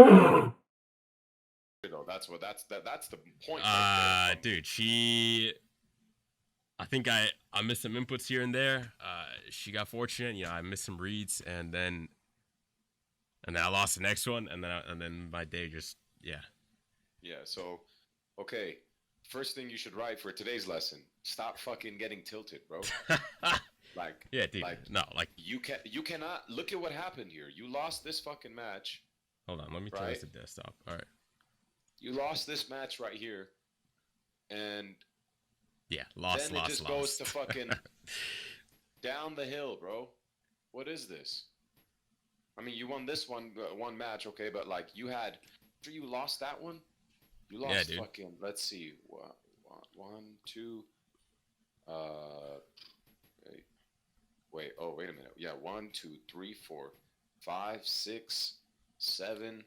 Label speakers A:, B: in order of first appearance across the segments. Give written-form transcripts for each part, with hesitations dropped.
A: though. That's the point right there.
B: Dude, I think I missed some inputs here and there. She got fortunate, I missed some reads, and then I lost the next one, and then my day just
A: Yeah. So, okay. First thing you should write for today's lesson: stop fucking getting tilted, bro. Like,
B: yeah, dude. No, like
A: you cannot look at what happened here. You lost this fucking match.
B: Hold on, let me turn this to desktop. All right.
A: You lost this match right here, and
B: yeah,
A: then it just goes to fucking down the hill, bro. What is this? I mean, you won this one match, okay, but like after you lost that one, you lost fucking. Let's see, one, two. Wait. Oh, wait a minute. Yeah, 1, 2, 3, 4, 5, 6, 7,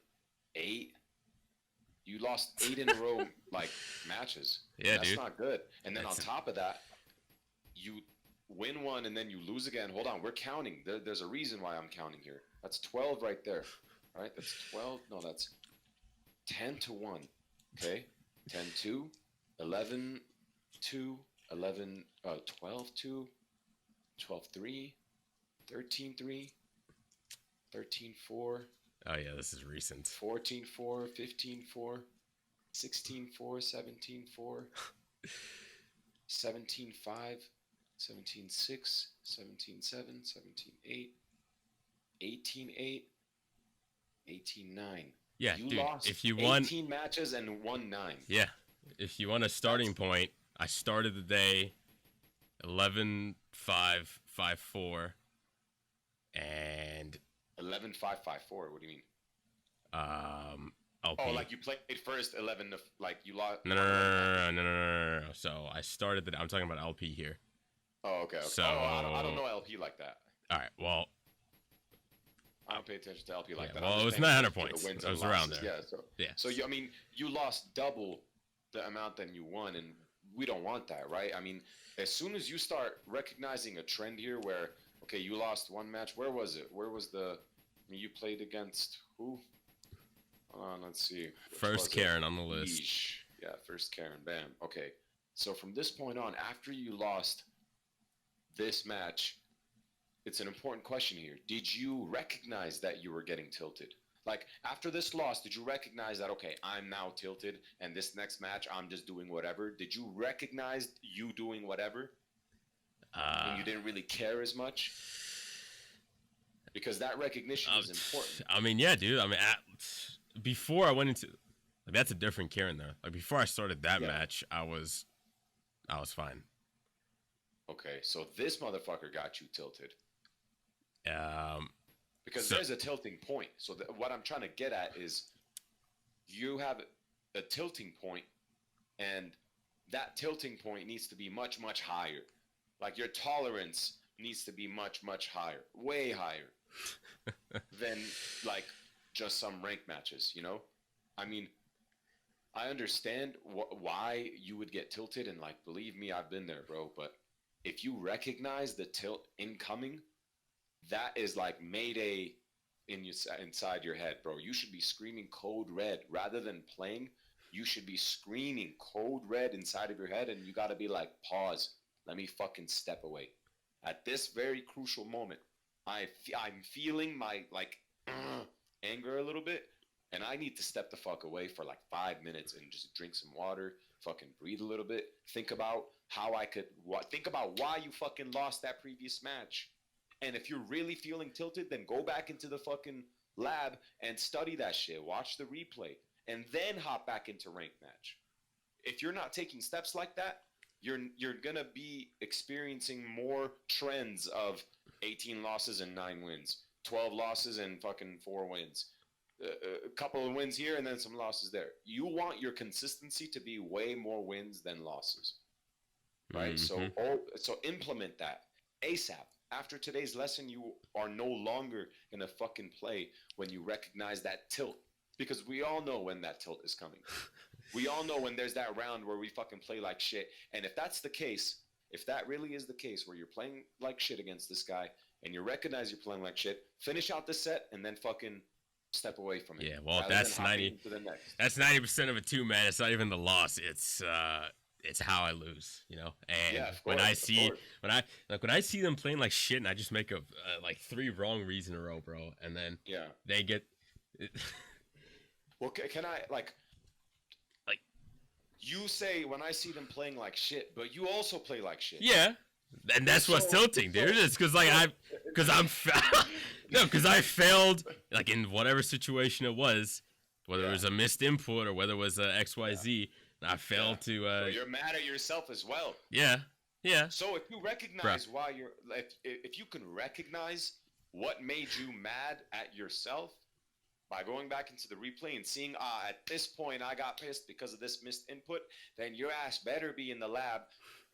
A: 8. You lost 8 in a row, like, matches.
B: Yeah,
A: That's
B: dude.
A: not good. And then on top of that, you win one and then you lose again. Hold on, we're counting. There's a reason why I'm counting here. That's 12 right there. All right, that's 12. No, that's 10 to 1. Okay, 10 2, 11 2, 11, 12 2, 12 3, 13 3, 13 4.
B: Oh yeah, this is recent.
A: 14 4, 15 4, 16 4, 17 4, 17 5, 17 6, 17 7, 17 8, 18 8, 18 9.
B: Yeah,
A: you
B: dude,
A: lost
B: if you won
A: 18 matches and won 9.
B: Yeah, if you want a starting point, I started the day 11-5-5-4 and
A: 11-5-5-4. What do you mean?
B: LP.
A: Oh, like you played first 11 to, like you lost.
B: No. So I started I'm talking about LP here.
A: Oh, okay.
B: So
A: I don't know LP like that.
B: All right. Well,
A: I don't pay attention to LP like that.
B: Well, it was 900 points. It was around there.
A: Yeah. So I mean, you lost double the amount than you won, and we don't want that, right? I mean, as soon as you start recognizing a trend here, where okay, you lost one match. Where was it? Where was the? I mean, you played against who? Let's see.
B: First Karen on the list.
A: Yeesh. Yeah, first Karen. Bam. Okay. So from this point on, after you lost this match, it's an important question here. Did you recognize that you were getting tilted? Like, after this loss, did you recognize that, okay, I'm now tilted, and this next match, I'm just doing whatever? Did you recognize you doing whatever? And you didn't really care as much? Because that recognition is important.
B: I mean, yeah, dude. I mean, before I went into... Like, that's a different Karen, though. Like, before I started that match, I was fine.
A: Okay, so this motherfucker got you tilted. Because there's a tilting point. So what I'm trying to get at is you have a tilting point, and that tilting point needs to be much, much higher. Like your tolerance needs to be much, much higher, way higher than like just some ranked matches, you know? I mean, I understand why you would get tilted, and like, believe me, I've been there, bro. But if you recognize the tilt incoming, that is like mayday inside your head, bro. You should be screaming code red rather than playing. You should be screaming code red inside of your head, and you got to be like, pause. Let me fucking step away. At this very crucial moment, I'm feeling my like anger a little bit, and I need to step the fuck away for like 5 minutes and just drink some water, fucking breathe a little bit, think about how I could think about why you fucking lost that previous match. And if you're really feeling tilted, then go back into the fucking lab and study that shit. Watch the replay, and then hop back into ranked match. If you're not taking steps like that, you're gonna be experiencing more trends of 18 losses and 9 wins, 12 losses and fucking 4 wins, a couple of wins here and then some losses there. You want your consistency to be way more wins than losses, right? Mm-hmm. So implement that ASAP. After today's lesson, you are no longer gonna fucking play when you recognize that tilt, because we all know when that tilt is coming. We all know when there's that round where we fucking play like shit. And if that's the case, if that really is the case where you're playing like shit against this guy and you recognize you're playing like shit, finish out the set and then fucking step away from it.
B: Yeah, well,
A: rather
B: that's
A: than hopping
B: 90.
A: to the next.
B: That's 90% of it too, man. It's not even the loss. It's how I lose, you know. And
A: Yeah, of
B: when
A: course,
B: I
A: of
B: see
A: course.
B: when I see them playing like shit, and I just make a like 3 wrong reads in a row, bro, and then
A: Yeah.
B: they get
A: Well, can I like
B: Like-
A: you say when I see them playing like shit, but you also play like shit.
B: yeah, and that's what's
A: So-
B: tilting, dude. It's because like because I failed like in whatever situation it was, whether it was a missed input or whether it was a XYZ. I failed to.
A: So you're mad at yourself as well.
B: Yeah.
A: So if you recognize why you're, if you can recognize what made you mad at yourself by going back into the replay and seeing, at this point I got pissed because of this missed input, then your ass better be in the lab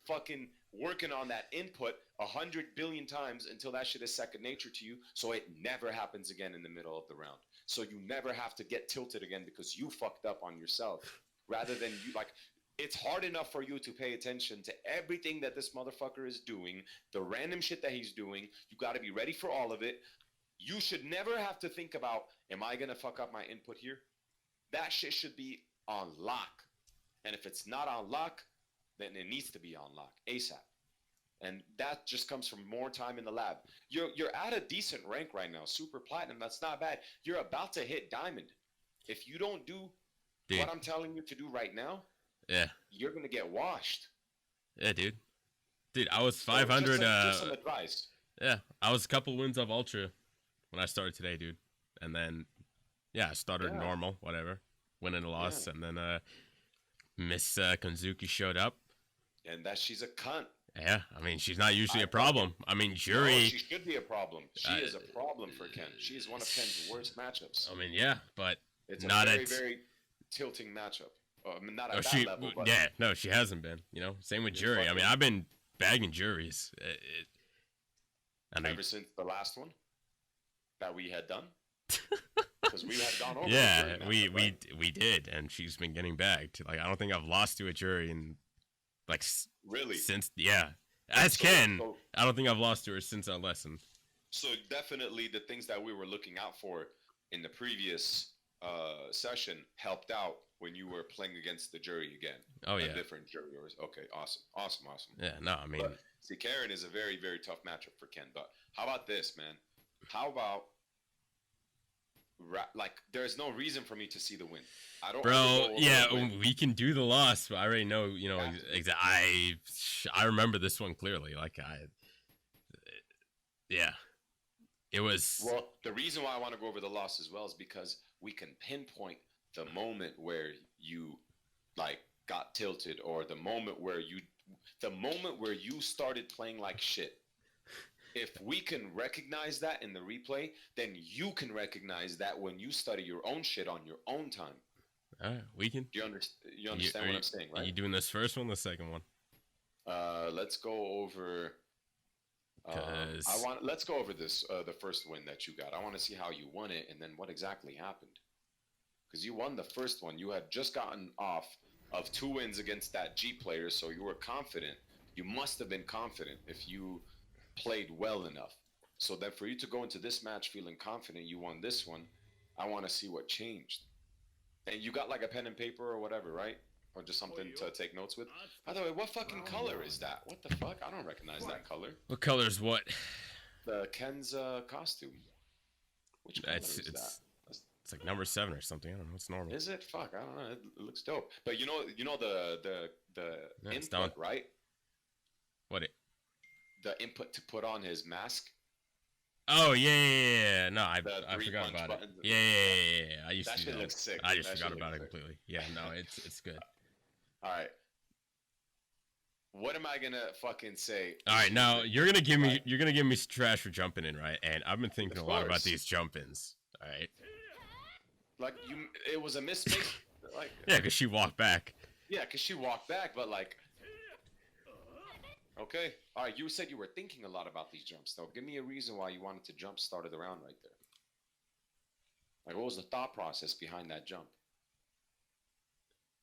A: fucking working on that input 100 billion times until that shit is second nature to you, so it never happens again in the middle of the round. So you never have to get tilted again because you fucked up on yourself. Rather than you, like, it's hard enough for you to pay attention to everything that this motherfucker is doing, the random shit that he's doing. You got to be ready for all of it. You should never have to think about, am I going to fuck up my input here? That shit should be on lock. And if it's not on lock, then it needs to be on lock ASAP. And that just comes from more time in the lab. You're at a decent rank right now, super platinum. That's not bad. You're about to hit diamond. If you don't do what I'm telling you to do right now, you're gonna get washed.
B: Yeah, dude. I was 500.
A: Just some advice.
B: Yeah, I was a couple wins off Ultra when I started today, dude. And then, I started normal, whatever, winning a loss, and then Miss Konzuki showed up.
A: And that she's a cunt.
B: Yeah, I mean, she's not usually a problem. I mean, Jury.
A: No, she should be a problem. She is a problem for Ken. She is one of Ken's worst matchups.
B: I mean, yeah, but
A: it's
B: not
A: a very tilting matchup. I mean, not at that level, but
B: no, she hasn't been. You know, same with Jury. I mean, I've been bagging Juries.
A: Ever since the last one that we had done, because we had gone over.
B: Yeah, we did, and she's been getting bagged. Like, I don't think I've lost to a Jury in like
A: really
B: since as Ken. I don't think I've lost to her since our lesson.
A: So definitely the things that we were looking out for in the previous session helped out when you were playing against the Jury again.
B: Oh yeah,
A: a different Jury. Okay, awesome.
B: Yeah, no, I mean,
A: see, Karen is a very, very tough matchup for Ken. But how about this, man? How about like there's no reason for me to see the win. I don't.
B: Bro, yeah, we can do the loss, but I already know. You know, I remember this one clearly. Like it was.
A: Well, the reason why I want to go over the loss as well is because we can pinpoint the moment where you like got tilted, or the moment where you started playing like shit. If we can recognize that in the replay, then you can recognize that when you study your own shit on your own time.
B: All right, we can.
A: You understand what I'm saying, right?
B: Are you doing this first one, or the second one?
A: Let's go over. Let's go over this the first win that you got. I want to see how you won it, and then what exactly happened. Because you won the first one. You had just gotten off of 2 wins against that G player, so you were confident. You must have been confident if you played well enough. So that for you to go into this match feeling confident you won this one, I want to see what changed. And you got like a pen and paper or whatever, right? Or just something to take notes with? By the way, what fucking color is that? What the fuck? I don't recognize that color.
B: What color is what?
A: The Ken's costume. Which color is that?
B: It's like number 7 or something. I don't know. It's normal.
A: Is it? Fuck, I don't know. It looks dope. But you know the input, right?
B: What
A: the input to put on his mask.
B: Oh yeah. No, I forgot about it. Yeah. I used
A: that
B: to.
A: That shit looks sick.
B: I just forgot about it completely. Yeah, no, it's good.
A: All right. What am I gonna fucking say?
B: All right, now you're gonna give me some trash for jumping in, right? And I've been thinking a lot about these jump-ins. All right.
A: Like it was a mistake. Like
B: yeah, because she walked back.
A: Yeah, because she walked back, but like. Okay. All right. You said you were thinking a lot about these jumps, though. Give me a reason why you wanted to jump started the round right there. Like, what was the thought process behind that jump?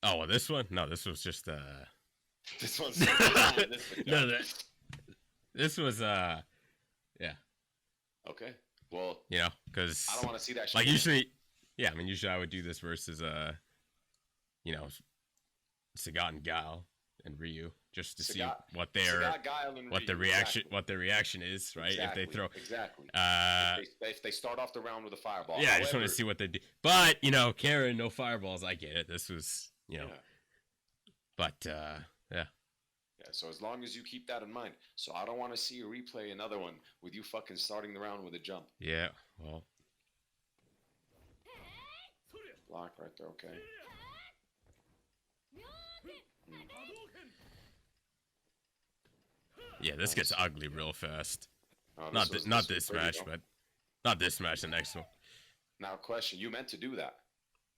B: Oh, well, this one? No, this was just
A: This one's
B: this was yeah.
A: Okay. Well,
B: you know, because
A: I don't want to see that shit.
B: Like usually, Yeah, I mean, usually I would do this versus you know, Sagat and Gal and Ryu, just to see what their
A: Sagat, Guile, and
B: what
A: Ryu,
B: the reaction what their reaction is, right? If they throw
A: exactly.
B: uh
A: If they start off the round with a fireball.
B: yeah, I just want to see what they do. But, Karen, no fireballs, I get it. This was, but yeah.
A: Yeah, so as long as you keep that in mind. So I don't want to see you replay another one with you fucking starting the round with a jump.
B: Yeah, well.
A: Block right there, okay.
B: Yeah, this gets ugly real fast.
A: Oh,
B: not this match, but not this match, the next one.
A: Now, question: you meant to do that?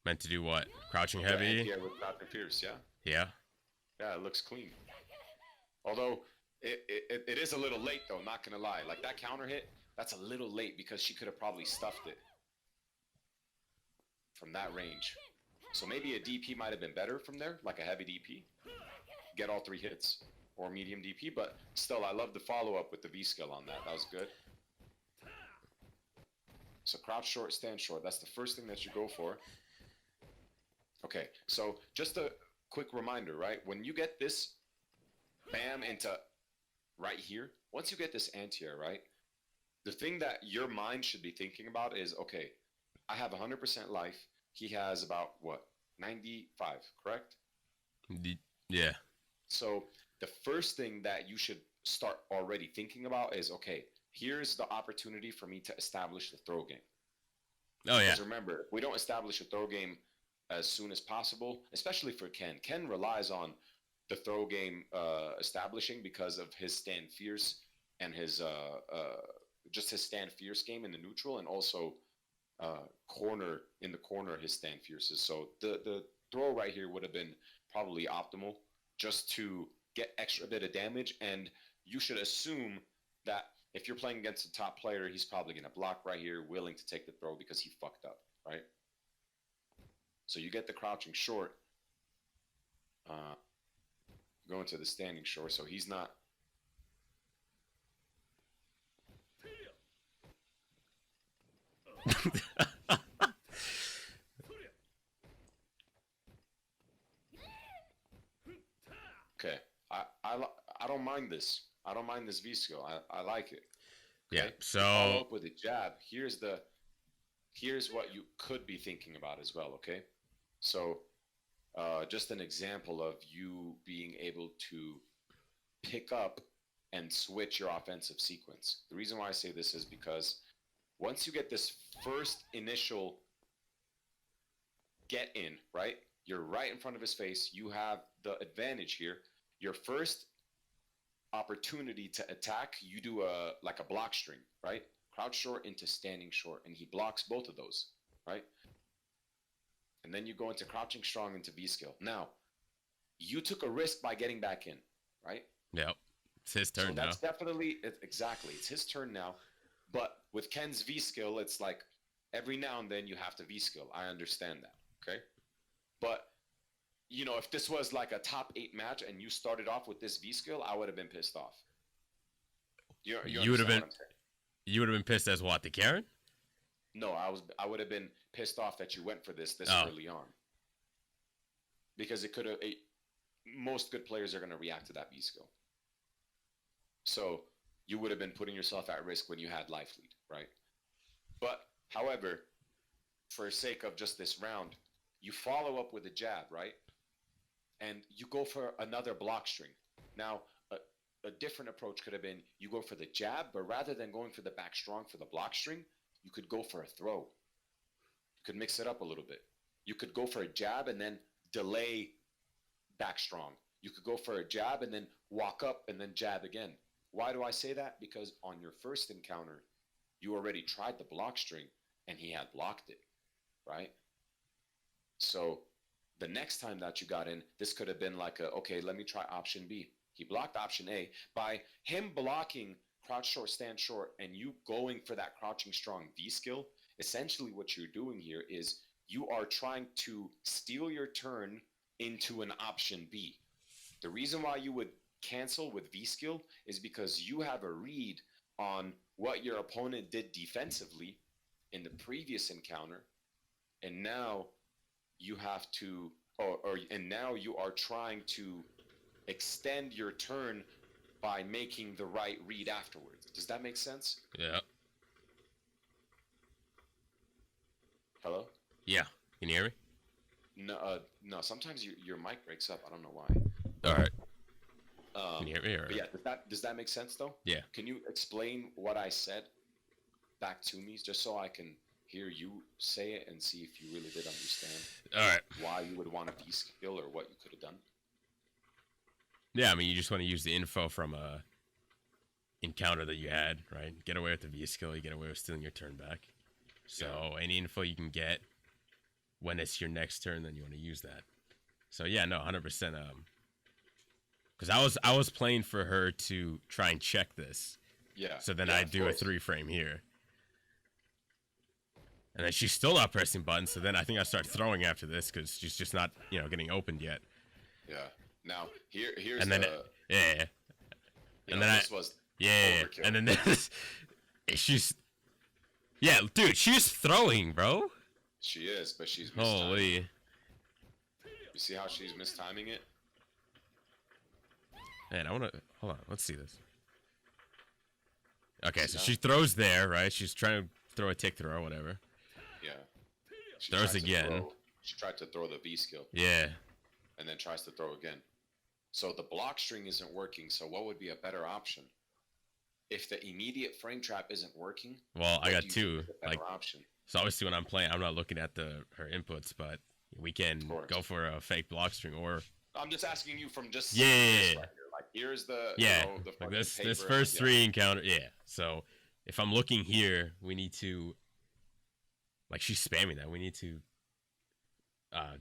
B: Meant to do what? Crouching heavy?
A: Yeah, with Dr. Pierce, yeah.
B: Yeah.
A: Yeah, it looks clean. Although it is a little late though, not gonna lie. Like that counter hit, that's a little late because she could have probably stuffed it from that range. So maybe a DP might have been better from there, like a heavy DP. Get all 3 hits. Or medium DP, but still, I love the follow-up with the V-skill on that. That was good. So crouch short, stand short. That's the first thing that you go for. Okay, so just a quick reminder, right? When you get this bam into right here, once you get this anti-air, right, the thing that your mind should be thinking about is, okay, I have 100% life. He has about, what, 95, correct?
B: Yeah.
A: So the first thing that you should start already thinking about is, okay, here's the opportunity for me to establish the throw game.
B: Oh, yeah.
A: Because remember, if we don't establish a throw game as soon as possible, especially for Ken. Ken relies on the throw game establishing because of his stand fierce and his just his stand fierce game in the neutral, and also corner in the corner his stand fierces. So the throw right here would have been probably optimal just to get extra bit of damage, and you should assume that if you're playing against a top player, he's probably going to block right here, willing to take the throw because he fucked up, right? So you get the crouching short, going to the standing short, so he's not... Okay, I don't mind this. I don't mind this V-skill. I like it.
B: Okay? Yeah, so...
A: Follow up with a jab. Here's what you could be thinking about as well, okay? So, just an example of you being able to pick up and switch your offensive sequence. The reason why I say this is because once you get this first initial get in, right? You're right in front of his face. You have the advantage here. Your first opportunity to attack, you do a block string, right? Crouch short into standing short, and he blocks both of those, right? And then you go into crouching strong into V-skill. Now, you took a risk by getting back in, right?
B: Yep. It's his turn now.
A: That's definitely, exactly. It's his turn now. But with Ken's V-skill, it's like every now and then you have to V-skill. I understand that, okay? But, you know, if this was like a top 8 match and you started off with this V-skill, I would have been pissed off. You would have been...
B: You would have been pissed as what, the Karen?
A: No, I would have been pissed off that you went for this early on. Because it could have... most good players are going to react to that V-skill. So you would have been putting yourself at risk when you had life lead, right? But, however, for sake of just this round, you follow up with a jab, right? And you go for another block string. Now, a different approach could have been you go for the jab, but rather than going for the back strong for the block string, you could go for a throw. You could mix it up a little bit. You could go for a jab and then delay back strong. You could go for a jab and then walk up and then jab again. Why do I say that? Because on your first encounter, you already tried the block string and he had blocked it, right? So the next time that you got in, this could have been like okay, let me try option B. He blocked option A. By him blocking crouch short, stand short, and you going for that crouching strong V-skill, essentially what you're doing here is you are trying to steal your turn into an option B. The reason why you would cancel with V-skill is because you have a read on what your opponent did defensively in the previous encounter, and now you have to, and now you are trying to extend your turn by making the right read afterwards. Does that make sense?
B: Yeah.
A: Hello?
B: Yeah. Can you hear me?
A: No. Sometimes your mic breaks up. I don't know why.
B: All right. Can you hear me?
A: But yeah, does that make sense though?
B: Yeah.
A: Can you explain what I said back to me, just so I can hear you say it and see if you really did understand?
B: All right.
A: Why you would want a V skill or what you could have done?
B: Yeah, I mean, you just want to use the info from a encounter that you had, right? Get away with the V skill, you get away with stealing your turn back. So any info you can get when it's your next turn, then you want to use that. So yeah, no, 100%. Because I was playing for her to try and check this.
A: Yeah.
B: So then
A: yeah,
B: I do a 3-frame here. And then she's still not pressing buttons, so then I think I start throwing after this because she's just not, getting opened yet.
A: Yeah. Now here's
B: and then
A: the
B: and then
A: this was
B: overkill. And then this she's dude, she's throwing, bro.
A: She is, but she's mistiming.
B: Holy.
A: You see how she's mistiming it?
B: Man, I want to hold on. Let's see this. Okay, so she throws there, right? She's trying to throw a tick throw or whatever.
A: Yeah. She
B: throws again.
A: She tried to throw the V skill.
B: Yeah.
A: And then tries to throw again. So the block string isn't working. So what would be a better option? If the immediate frame trap isn't working,
B: well, I got two.
A: Like option.
B: So obviously when I'm playing, I'm not looking at her inputs, but we can go for a fake block string or.
A: I'm just asking you from just
B: right
A: here. Like here's the the
B: like this first three encounter. Yeah. So if I'm looking here, we need to. Like she's spamming that. We need to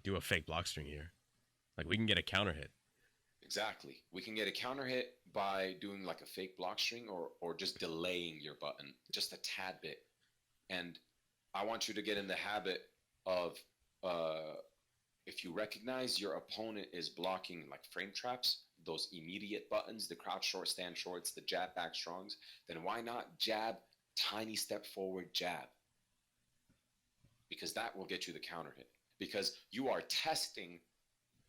B: do a fake block string here. Like we can get a counter hit.
A: Exactly. We can get a counter hit by doing like a fake block string or just delaying your button just a tad bit. And I want you to get in the habit of if you recognize your opponent is blocking like frame traps, those immediate buttons, the crouch short, stand shorts, the jab back strongs, then why not jab, tiny step forward, jab? Because that will get you the counter hit. Because you are testing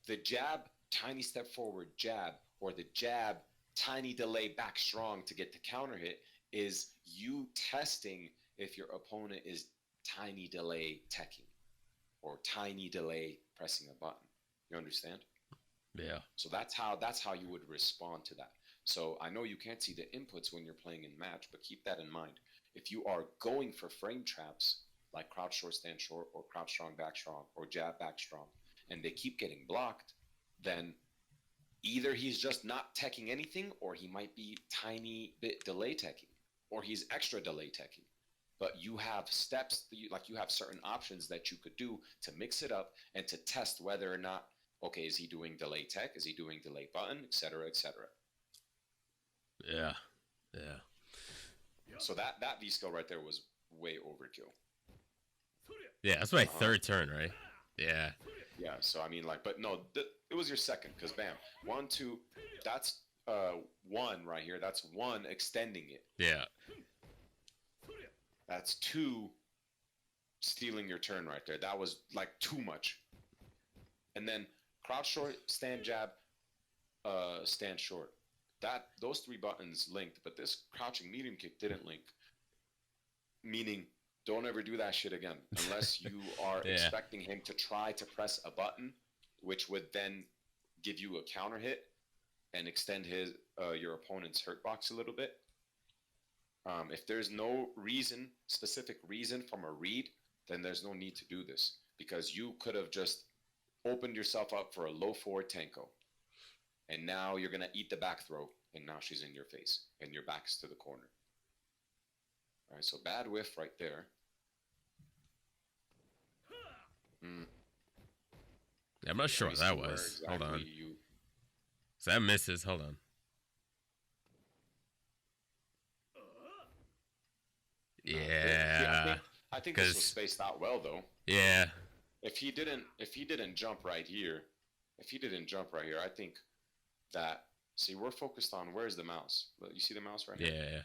A: the jab, tiny step forward, jab, or the jab, tiny delay back strong to get the counter hit is you testing if your opponent is tiny delay teching or tiny delay pressing a button. You understand?
B: Yeah.
A: So that's how you would respond to that. So I know you can't see the inputs when you're playing in match, but keep that in mind. If you are going for frame traps like crouch short, stand short, or crouch strong, back strong, or jab back strong, and they keep getting blocked, then either he's just not teching anything, or he might be tiny bit delay teching, or he's extra delay teching. But you have steps, you have certain options that you could do to mix it up and to test whether or not, okay, is he doing delay tech? Is he doing delay button, et cetera, et cetera?
B: Yeah.
A: So that V skill right there was way overkill.
B: Yeah, that's my third turn, right? Yeah.
A: Yeah, so I mean, but no, it was your second, because bam, 1, 2, that's one right here. That's one extending it.
B: Yeah.
A: That's two stealing your turn right there. That was like too much. And then crouch short, stand jab, stand short. Those three buttons linked, but this crouching medium kick didn't link. Meaning, don't ever do that shit again unless you are expecting him to try to press a button, which would then give you a counter hit and extend your opponent's hurt box a little bit. If there's no specific reason from a read, then there's no need to do this, because you could have just opened yourself up for a low forward tenko, and now you're going to eat the back throw, and now she's in your face, and your back is to the corner. All right, so bad whiff right there.
B: Yeah, I'm not sure what that was. Hold on. So that misses. Hold on. Yeah.
A: I think this was spaced out well, though.
B: Yeah.
A: If he didn't jump right here, I think that. See, we're focused on where's the mouse. You see the mouse right here?
B: Yeah.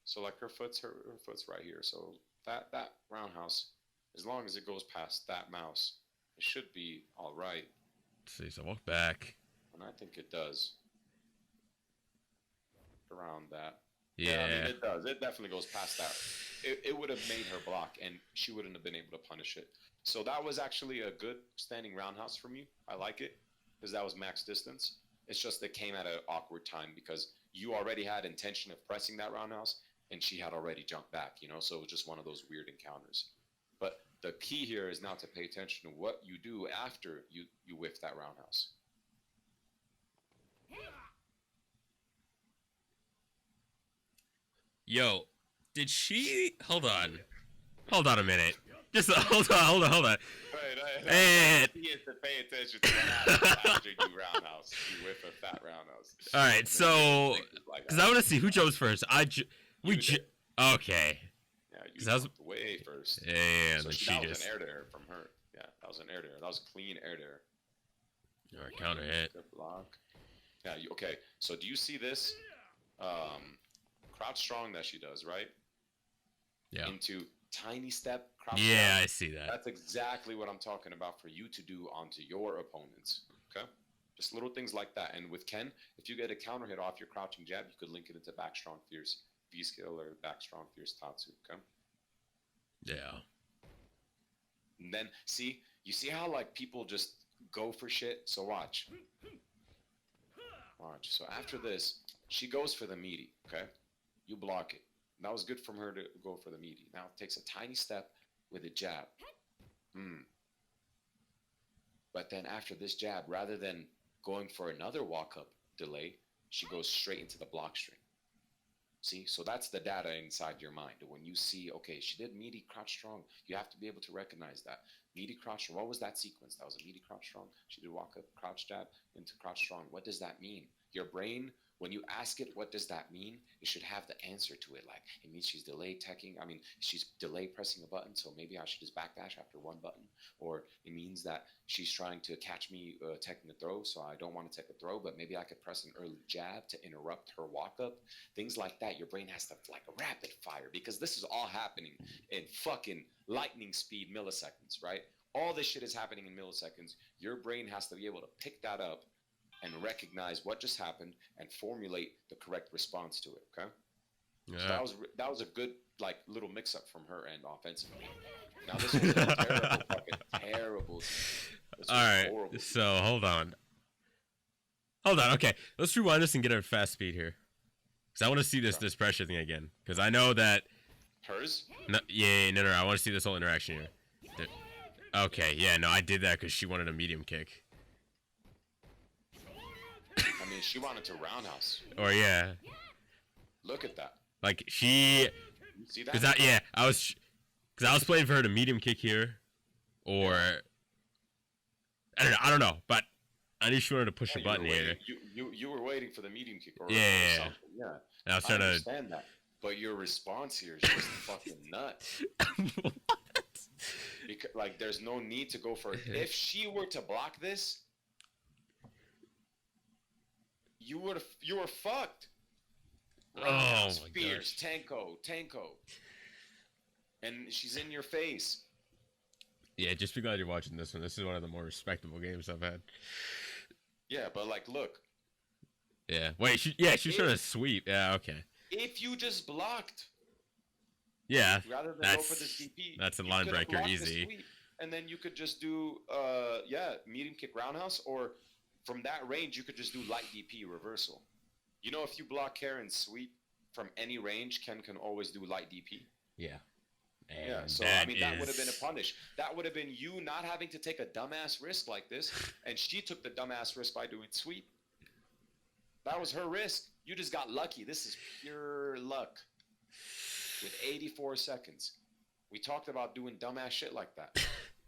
A: So like her foot's right here. So that roundhouse As long as it goes past that mouse, it should be all right.
B: Let's see, so walk back.
A: And I think it does. Around that.
B: Yeah.
A: I mean, it does. It definitely goes past that. It would have made her block, and she wouldn't have been able to punish it. So that was actually a good standing roundhouse from you. I like it, because that was max distance. It's just it came at an awkward time, because you already had intention of pressing that roundhouse, and she had already jumped back, you know? So it was just one of those weird encounters. But the key here is now to pay attention to what you do after you whiff that roundhouse.
B: Yo, did she... Hold on. Hold on a minute. Just hold on.
A: Right,
B: And...
A: you have to pay attention to what happens after you roundhouse. You whiff a fat roundhouse.
B: All right, so... Because I want to see who chose first. Okay.
A: Yeah, you jumped way first.
B: Yeah,
A: so
B: then
A: that
B: she
A: was
B: just...
A: an air dare from her. Yeah, that was an air dare. That was a clean air dare.
B: All right, counter hit.
A: Good block. Yeah, okay. So do you see this? Crouch strong that she does, right?
B: Yeah.
A: Into tiny step, crouch
B: Yeah,
A: down.
B: I see that.
A: That's exactly what I'm talking about for you to do onto your opponents. Okay? Just little things like that. And with Ken, if you get a counter hit off your crouching jab, you could link it into back strong fierce V-skill or back strong fierce Tatsu. Okay?
B: Yeah.
A: And then you see how like people just go for shit? So watch. So after this, she goes for the meaty, okay? You block it. That was good from her to go for the meaty. Now it takes a tiny step with a jab. But then after this jab, rather than going for another walk-up delay, she goes straight into the block string. See? So that's the data inside your mind. When you see, okay, she did meaty crouch strong, you have to be able to recognize that. Meaty crouch strong. What was that sequence? That was a meaty crouch strong. She did walk-up crouch jab into crouch strong. What does that mean? Your brain, when you ask it, what does that mean? It should have the answer to it. Like, it means she's delay teching. I mean, she's delay pressing a button, so maybe I should just backdash after one button. Or it means that she's trying to catch me teching a throw, so I don't want to take a throw, but maybe I could press an early jab to interrupt her walk-up. Things like that. Your brain has to, like, rapid fire, because this is all happening in fucking lightning speed milliseconds, right? All this shit is happening in milliseconds. Your brain has to be able to pick that up and recognize what just happened and formulate the correct response to it. Okay. Yeah. So that was a good like little mix up from her end offensively. Now this was a terrible, fucking terrible.
B: All right. Horrible. So hold on. Okay, let's rewind this and get a fast speed here, because I want to see this pressure thing again. Because I know that
A: hers.
B: No. I want to see this whole interaction here. Okay. Yeah. No, I did that because she wanted a medium kick.
A: I mean, she wanted to roundhouse.
B: Or yeah.
A: Look at that.
B: Like she.
A: You see that?
B: Because I was playing for her to medium kick here, or I don't know, but I knew she wanted to push a button here.
A: You were waiting for the medium kick or
B: yeah.
A: something. Yeah.
B: And I was trying
A: to understand that, but your response here is just fucking nuts.
B: What?
A: Because like, there's no need to go for it. If she were to block this, you were fucked.
B: Oh my
A: fierce,
B: gosh.
A: Tanko. And she's in your face.
B: Yeah, just be glad you're watching this one. This is one of the more respectable games I've had.
A: Yeah, but like, look.
B: Yeah. Wait, she's trying to sweep. Yeah, okay.
A: If you just blocked.
B: Yeah.
A: Rather than go for this DP.
B: That's a line breaker, easy.
A: Sweep, and then you could just do, medium kick roundhouse, or from that range, you could just do light DP reversal. You know, if you block Karen's sweep from any range, Ken can always do light DP.
B: Yeah. And
A: yeah, so I mean, that would have been a punish. That would have been you not having to take a dumbass risk like this, and she took the dumbass risk by doing sweep. That was her risk. You just got lucky. This is pure luck. With 84 seconds. We talked about doing dumbass shit like that.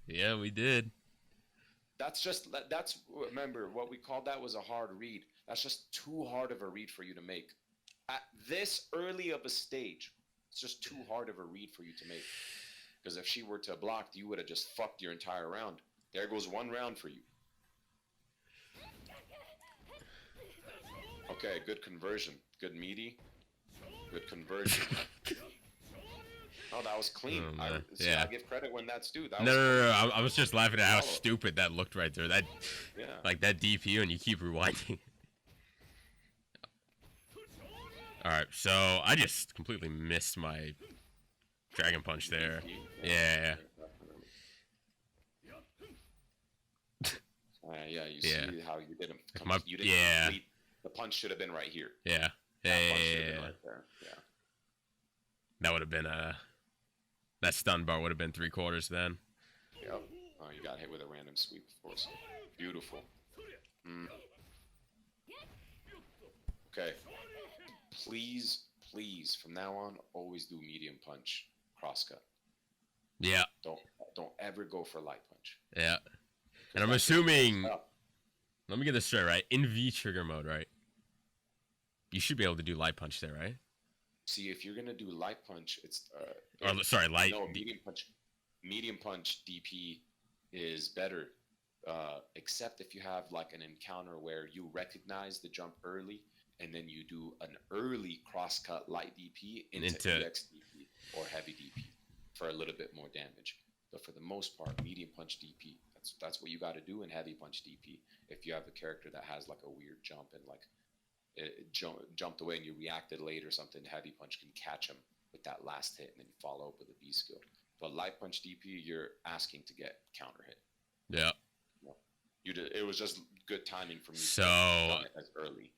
B: Yeah, we did.
A: Remember, what we called that was a hard read. That's just too hard of a read for you to make. At this early of a stage, it's just too hard of a read for you to make. Because if she were to block, you would have just fucked your entire round. There goes one round for you. Okay, good conversion. Good meaty. Good conversion. Oh, that was clean.
B: Oh,
A: I
B: man.
A: see.
B: Yeah.
A: I give credit when that's due. That
B: No,
A: was
B: no,
A: clean.
B: no, no. I was just laughing at how
A: Follow.
B: stupid that looked right there. That,
A: Yeah.
B: like that DP, and you keep rewinding. All right, so I just completely missed my Dragon Punch there. Yeah.
A: Yeah, you
B: Yeah.
A: see how you didn't.
B: Like
A: You didn't complete. The punch should have been right here.
B: Yeah.
A: That punch should have been right there. Yeah.
B: That would have been that stun bar would have been 3/4 then.
A: Yep. Oh, you got hit with a random sweep, of course. Beautiful. Okay. Please, please, from now on, always do medium punch, crosscut.
B: Yeah.
A: Don't ever go for light punch.
B: Yeah. And I'm assuming. Let me get this straight, right? In V trigger mode, right? You should be able to do light punch there, right?
A: See, if you're gonna do light punch, it's
B: light.
A: No, medium punch. Medium punch DP is better, except if you have like an encounter where you recognize the jump early, and then you do an early crosscut light DP into EX DP or heavy DP for a little bit more damage. But for the most part, medium punch DP. That's what you got to do in heavy punch DP. If you have a character that has like a weird jump and like it jumped away and you reacted late or something, heavy punch can catch him with that last hit and then you follow up with a B skill. But light punch DP, you're asking to get counter hit.
B: Yeah.
A: It was just good timing for me.
B: So
A: to as early.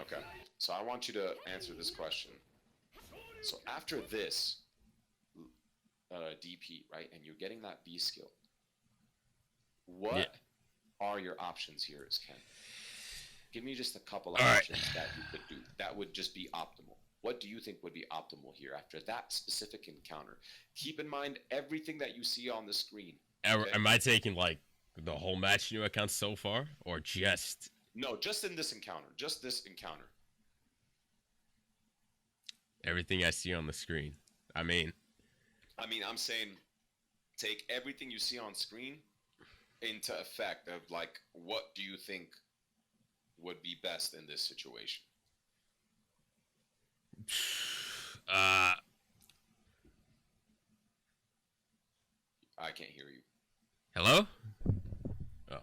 A: Okay. So I want you to answer this question. So after this DP, right, and you're getting that B skill, what are your options here, as Ken? Give me just a couple of options that you could do. That would just be optimal. What do you think would be optimal here after that specific encounter? Keep in mind everything that you see on the screen. Okay?
B: Am I taking like the whole match into account so far, or just?
A: No, just in this encounter. Just this encounter.
B: Everything I see on the screen. I'm
A: saying take everything you see on screen into effect of like, what do you think would be best in this situation?
B: I
A: can't hear you.
B: Hello? Oh.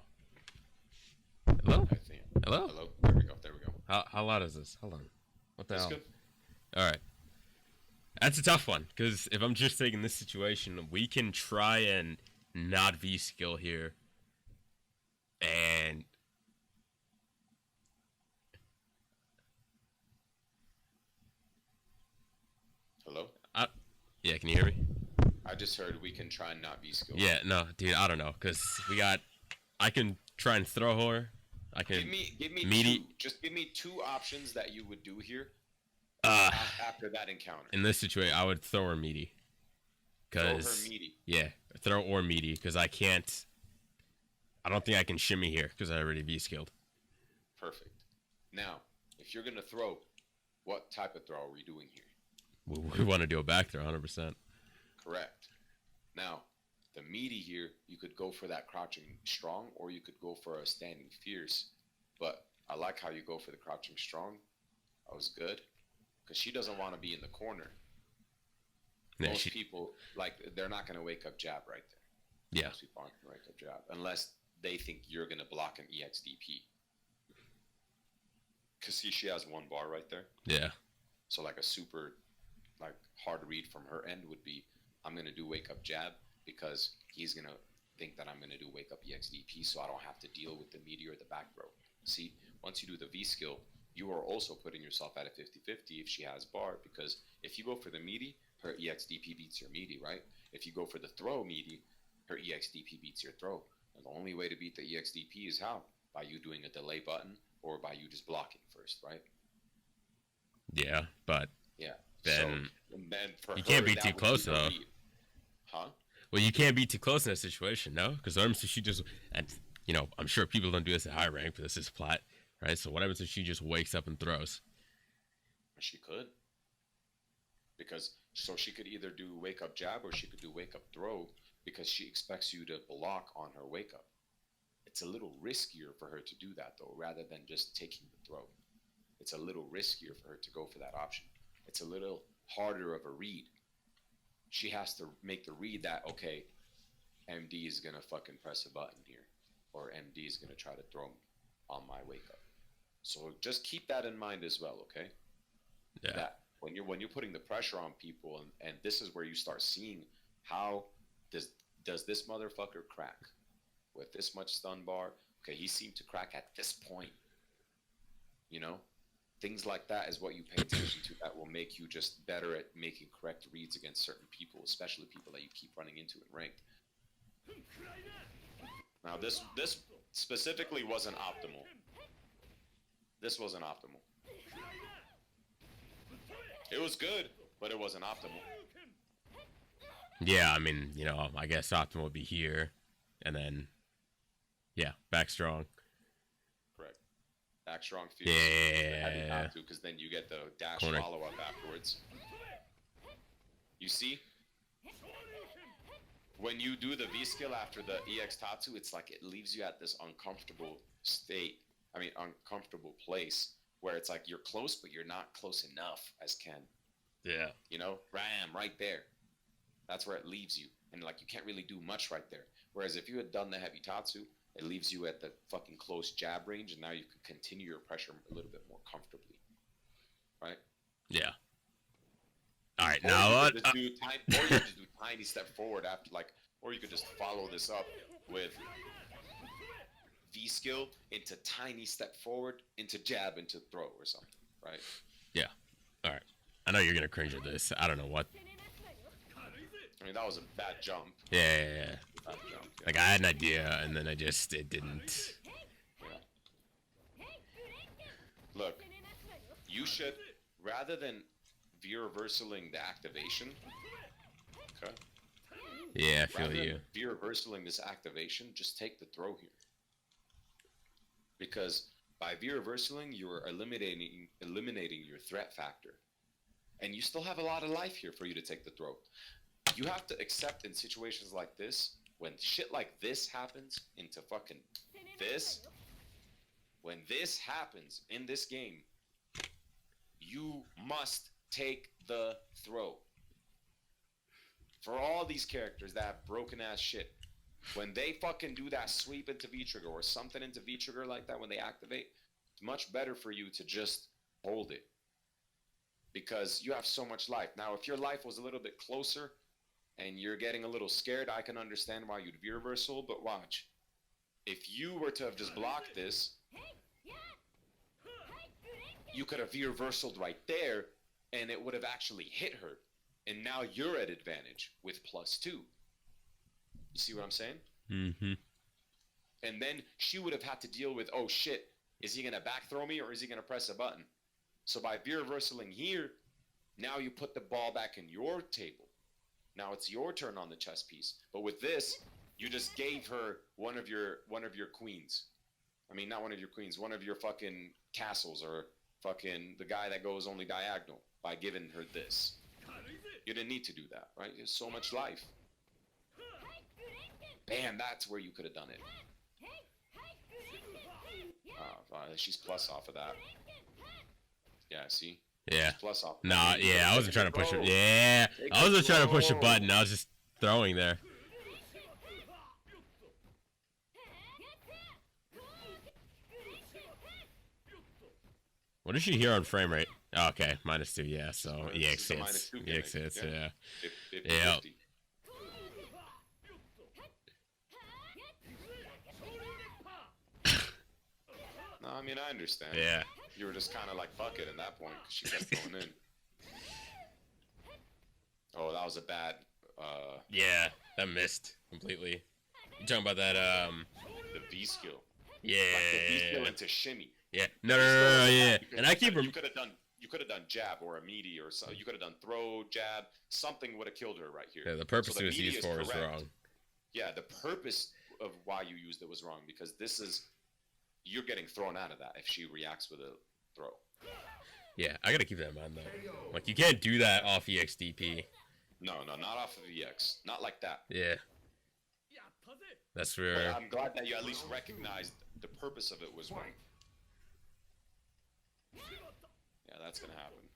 B: Hello?
A: I think.
B: Hello?
A: Hello? There we go.
B: How loud is this? Hold on. What the
A: That's
B: hell?
A: Good.
B: All right. That's a tough one, because if I'm just taking this situation, we can try and not V-skill here. And...
A: Hello?
B: Yeah, can you hear me?
A: I just heard we can try and not be skilled.
B: Yeah, no, dude, I don't know, because I can try and throw her. I can...
A: Give me
B: meaty.
A: Just give me two options that you would do here after that encounter.
B: In this situation, I would throw her meaty.
A: Throw her meaty.
B: Yeah, throw or meaty, because I can't... I don't think I can shimmy here, because I already V-skilled.
A: Perfect. Now, if you're going to throw, what type of throw are we doing here?
B: We want to do a back throw, 100%.
A: Correct. Now, the meaty here, you could go for that crouching strong, or you could go for a standing fierce. But I like how you go for the crouching strong. That was good. Because she doesn't want to be in the corner.
B: Yeah,
A: Most people, like, they're not going to wake up jab right there.
B: Yeah.
A: Most people aren't going to wake up jab. Unless they think you're going to block an EXDP. Because see, she has one bar right there.
B: Yeah.
A: So, like, a super... like hard read from her end would be, I'm going to do wake up jab because he's going to think that I'm going to do wake up EXDP, so I don't have to deal with the meaty or the back row. See, once you do the V skill, you are also putting yourself at a 50-50 if she has bar, because if you go for the meaty, her EXDP beats your meaty, right? If you go for the throw meaty, her EXDP beats your throw. And the only way to beat the EXDP is how? By you doing a delay button or by you just blocking first, right?
B: Yeah, but...
A: yeah.
B: Then,
A: for
B: you can't
A: her,
B: be too close, though.
A: Huh?
B: Well, you can't be too close in that situation, no? Because what happens if she just... and, you know, I'm sure people don't do this at high rank, but this is plat, right? So what happens if she just wakes up and throws?
A: She could. Because, so she could either do wake up jab or she could do wake up throw because she expects you to block on her wake up. It's a little riskier for her to do that, though, rather than just taking the throw. It's a little riskier for her to go for that option. It's a little harder of a read she has to make the read that, okay, MD is gonna fucking press a button here, or MD is gonna try to throw me on my wake up. So just keep that in mind as well, okay?
B: Yeah.
A: That when you're putting the pressure on people, and this is where you start seeing how does this motherfucker crack with this much stun bar? Okay, he seemed to crack at this point. You know, things like that is what you pay attention to. That will make you just better at making correct reads against certain people, especially people that you keep running into in ranked. Now this specifically wasn't optimal. This wasn't optimal. It was good, but it wasn't optimal.
B: Yeah, I mean, you know, I guess optimal would be here, and then, yeah, back strong.
A: Correct. Back strong feels
B: Yeah.
A: because then you get the dash
B: Corner.
A: follow up afterwards. You see? When you do the V skill after the EX Tatsu, it's like it leaves you at this uncomfortable state. I mean, uncomfortable place where it's like you're close, but you're not close enough as Ken.
B: Yeah.
A: You know, ram right there. That's where it leaves you, and like you can't really do much right there. Whereas if you had done the heavy Tatsu, it leaves you at the fucking close jab range, and now you can continue your pressure a little bit more comfortably, right?
B: Yeah. All right,
A: Or
B: now
A: you could just do tiny step forward after, like, or you could just follow this up with V skill into tiny step forward into jab into throw or something, right?
B: Yeah. All right. I know you're gonna cringe at this. I don't know what.
A: I mean, that was a bad jump.
B: Yeah.
A: Bad jump, yeah.
B: Like I had an idea, and then it didn't.
A: Yeah. Look, you should, rather than V-reversaling the activation, okay?
B: Yeah, I feel
A: Rather
B: you.
A: than V-reversaling this activation, just take the throw here. Because by V-reversaling, you're eliminating your threat factor. And you still have a lot of life here for you to take the throw. You have to accept in situations like this, when shit like this happens into fucking this, when this happens in this game, you must take the throw. For all these characters that have broken ass shit, when they fucking do that sweep into V-trigger or something into V-trigger like that when they activate, it's much better for you to just hold it. Because you have so much life. Now, if your life was a little bit closer and you're getting a little scared, I can understand why you'd V-reversal, but watch. If you were to have just blocked this, you could have V-reversaled right there, and it would have actually hit her. And now you're at advantage with +2. You see what I'm saying?
B: Mm-hmm.
A: And then she would have had to deal with, oh shit, is he going to back throw me or is he going to press a button? So by V-reversaling here, now you put the ball back in your table. Now it's your turn on the chess piece. But with this, you just gave her one of your queens. I mean, not one of your queens, one of your fucking castles, or fucking the guy that goes only diagonal, by giving her this. You didn't need to do that, right? There's so much life. Bam, that's where you could have done it. She's plus off of that. Yeah, see?
B: Yeah.
A: She's plus off.
B: Nah, yeah, I wasn't trying to push it. Yeah, I wasn't trying to push a button. I was just throwing there. What is she here on frame rate? Oh, okay, -2. Yeah, so EX hits. EX hits. Yeah. Yeah.
A: No, I mean, I understand.
B: Yeah.
A: You were just kind of like, fuck it at that point, because she kept going in. Oh, that was a bad,
B: Yeah, that missed completely. You talking about that,
A: the V skill.
B: Yeah.
A: Like the V skill into shimmy.
B: Yeah. No, yeah. And I keep...
A: You could have done jab or a meaty or so. You could have done throw, jab. Something would have killed her right here.
B: Yeah, the purpose
A: so
B: it was used for is wrong.
A: Yeah, the purpose of why you used it was wrong, because this is... You're getting thrown out of that if she reacts with a throw.
B: Yeah, I gotta keep that in mind, though. Like, you can't do that off EXDP.
A: No, not off of EX. Not like that.
B: Yeah. That's where...
A: But I'm glad that you at least recognized the purpose of it was wrong. Yeah, that's gonna happen.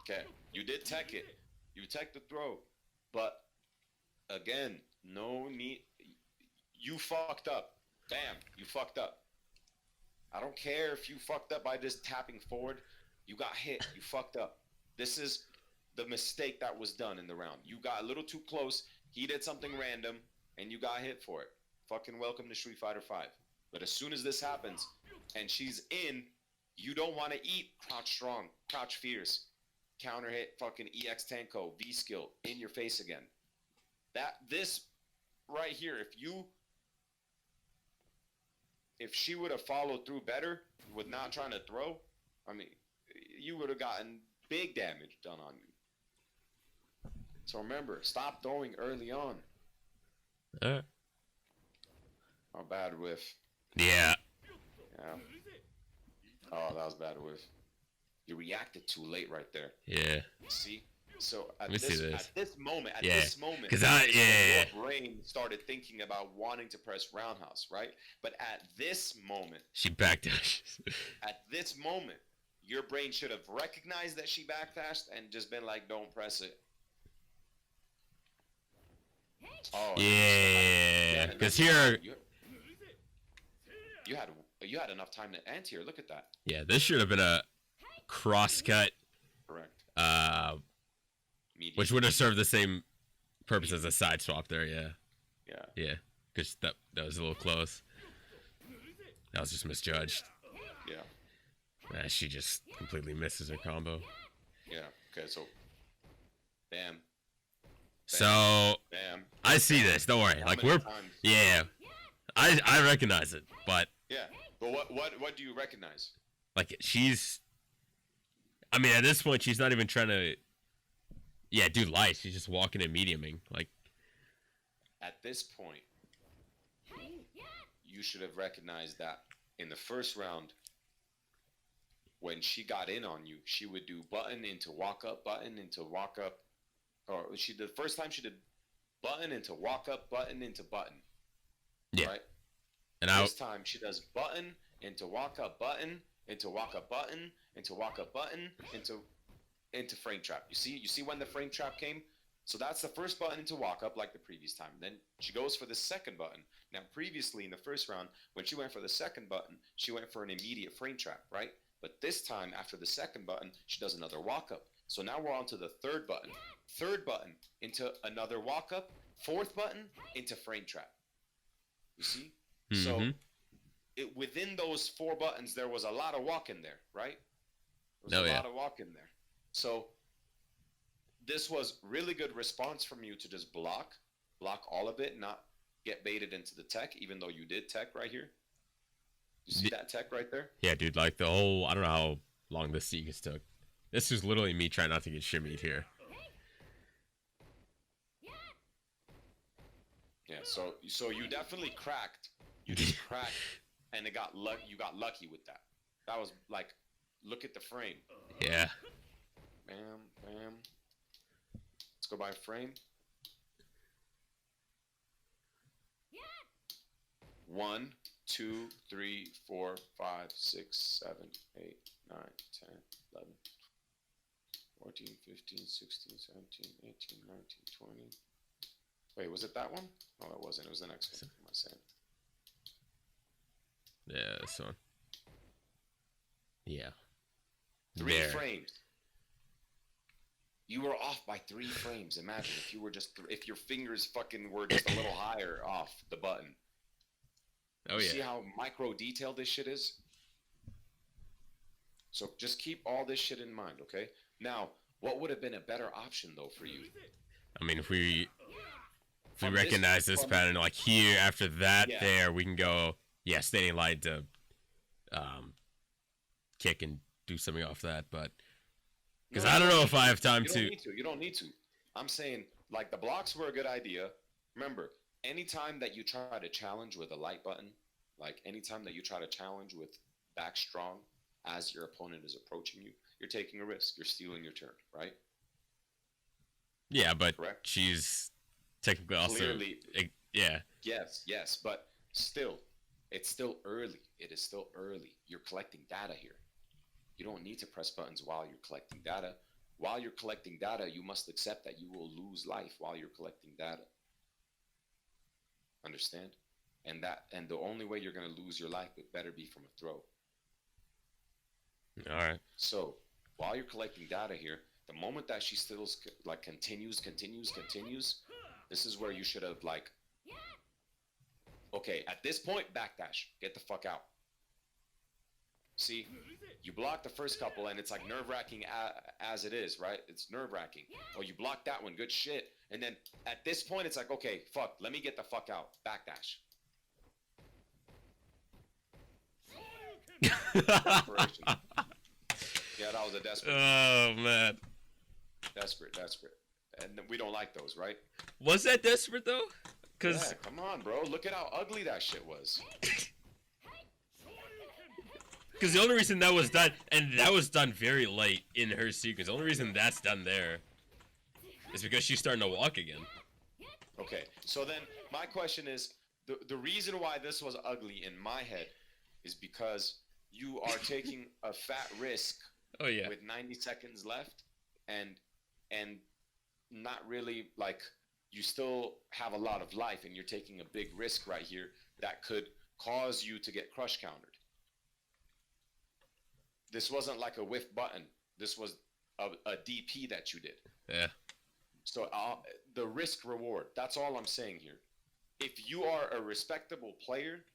A: Okay, you did tech it. You tech the throw. But again, no need. You fucked up. Bam, you fucked up. I don't care if you fucked up by just tapping forward. You got hit. You fucked up. This is the mistake that was done in the round. You got a little too close. He did something random, and you got hit for it. Fucking welcome to Street Fighter 5. But as soon as this happens, and she's in, you don't want to eat crouch strong, crouch fierce, counter hit, fucking EX Tenko, V skill, in your face again. This right here, if she would have followed through better with not trying to throw, I mean, you would have gotten big damage done on you. So remember, stop throwing early on. Oh, bad whiff.
B: Yeah.
A: Yeah. Oh, that was bad whiff. You reacted too late right there.
B: Yeah.
A: See? So at
B: Let me see
A: this moment,
B: because yeah,
A: your brain started thinking about wanting to press roundhouse, right? But at this moment,
B: she backdashes.
A: At this moment, your brain should have recognized that she backdashed and just been like, "Don't press it." Oh
B: yeah, because here
A: you had enough time to anti-air. Look at that.
B: Yeah, this should have been a cross-cut.
A: Correct.
B: Which would have served the same purpose as a side swap there, yeah.
A: Yeah.
B: Yeah, because that was a little close. That was just misjudged.
A: Yeah.
B: She just completely misses her combo.
A: Yeah, okay, so... Bam.
B: So...
A: Bam.
B: I see this, don't worry. Like, we're...
A: Times?
B: Yeah. I recognize it, but...
A: Yeah, but what do you recognize?
B: Like, she's... I mean, at this point, she's not even trying to... Yeah, do light. She's just walking and mediuming. Like,
A: at this point, you should have recognized that in the first round, when she got in on you, she would do button into walk up, button into walk up, or the first time she did button into walk up, button into button.
B: Yeah.
A: Right.
B: And
A: this time she does button into walk up, button into walk up, button into walk up, button into frame trap. You see when the frame trap came? So that's the first button into walk up like the previous time. Then she goes for the second button. Now previously in the first round, when she went for the second button, she went for an immediate frame trap, right? But this time after the second button, she does another walk up. So now we're on to the third button. Third button into another walk up. Fourth button into frame trap. You see?
B: Mm-hmm.
A: So within those 4 buttons, there was a lot of walk in there, right? There was a lot of walk in there. So this was really good response from you to just block all of it, not get baited into the tech, even though you did tech right here. You see that tech right there?
B: Yeah, dude, like the whole, I don't know how long this sequence took. This was literally me trying not to get shimmied here.
A: Yeah, so you definitely cracked. You just cracked, and you got lucky with that. That was like, look at the frame.
B: Yeah.
A: Bam, bam. Let's go by frame. 1, 2, 3, 4, 5, 6, 7, 8, 9, 10, 11, 14, 15, 16, 17, 18, 19, 20. Wait, was it that one? No, it wasn't. It was the next one. What am I saying?
B: Yeah, this one. Yeah.
A: 3 frames. You were off by 3 frames. Imagine if you were if your fingers fucking were just a little higher off the button.
B: Oh yeah.
A: See how micro detailed this shit is? So just keep all this shit in mind, okay? Now, what would have been a better option though for you?
B: I mean, if we recognize this pattern, like here after that, there we can go. Yeah, standing light to kick and do something off that, but because I don't know if I have time to.
A: You don't need to. I'm saying like the blocks were a good idea. Remember, anytime that you try to challenge with a light button, like anytime that you try to challenge with back strong as your opponent is approaching you, you're taking a risk. You're stealing your turn, right?
B: Yeah, but
A: correct?
B: She's technically also
A: clearly.
B: Yeah.
A: Yes, but still, it's still early. It is still early. You're collecting data here. You don't need to press buttons while you're collecting data. while you're collecting data, you must accept that you will lose life while you're collecting data. Understand? And the only way you're going to lose your life, it better be from a throw.
B: All right.
A: So while you're collecting data here, the moment that she still like continues, this is where you should have like, okay, at this point, backdash, get the fuck out. See, you block the first couple and it's like nerve-wracking as it is, right? It's nerve-wracking. Oh, you blocked that one, good shit. And then at this point, it's like, okay, fuck, let me get the fuck out. Backdash. Desperation. Yeah, that was a desperate.
B: Oh, man.
A: Desperate. And we don't like those, right?
B: Was that desperate, though?
A: Yeah, come on, bro. Look at how ugly that shit was.
B: Because the only reason that was done, and that was done very late in her sequence, the only reason that's done there is because she's starting to walk again.
A: Okay, so then my question is, the reason why this was ugly in my head is because you are taking a fat risk with 90 seconds left and not really, like, you still have a lot of life and you're taking a big risk right here that could cause you to get crush countered. This wasn't like a whiff button. This was a DP that you did.
B: Yeah.
A: So the risk reward, that's all I'm saying here. If you are a respectable player,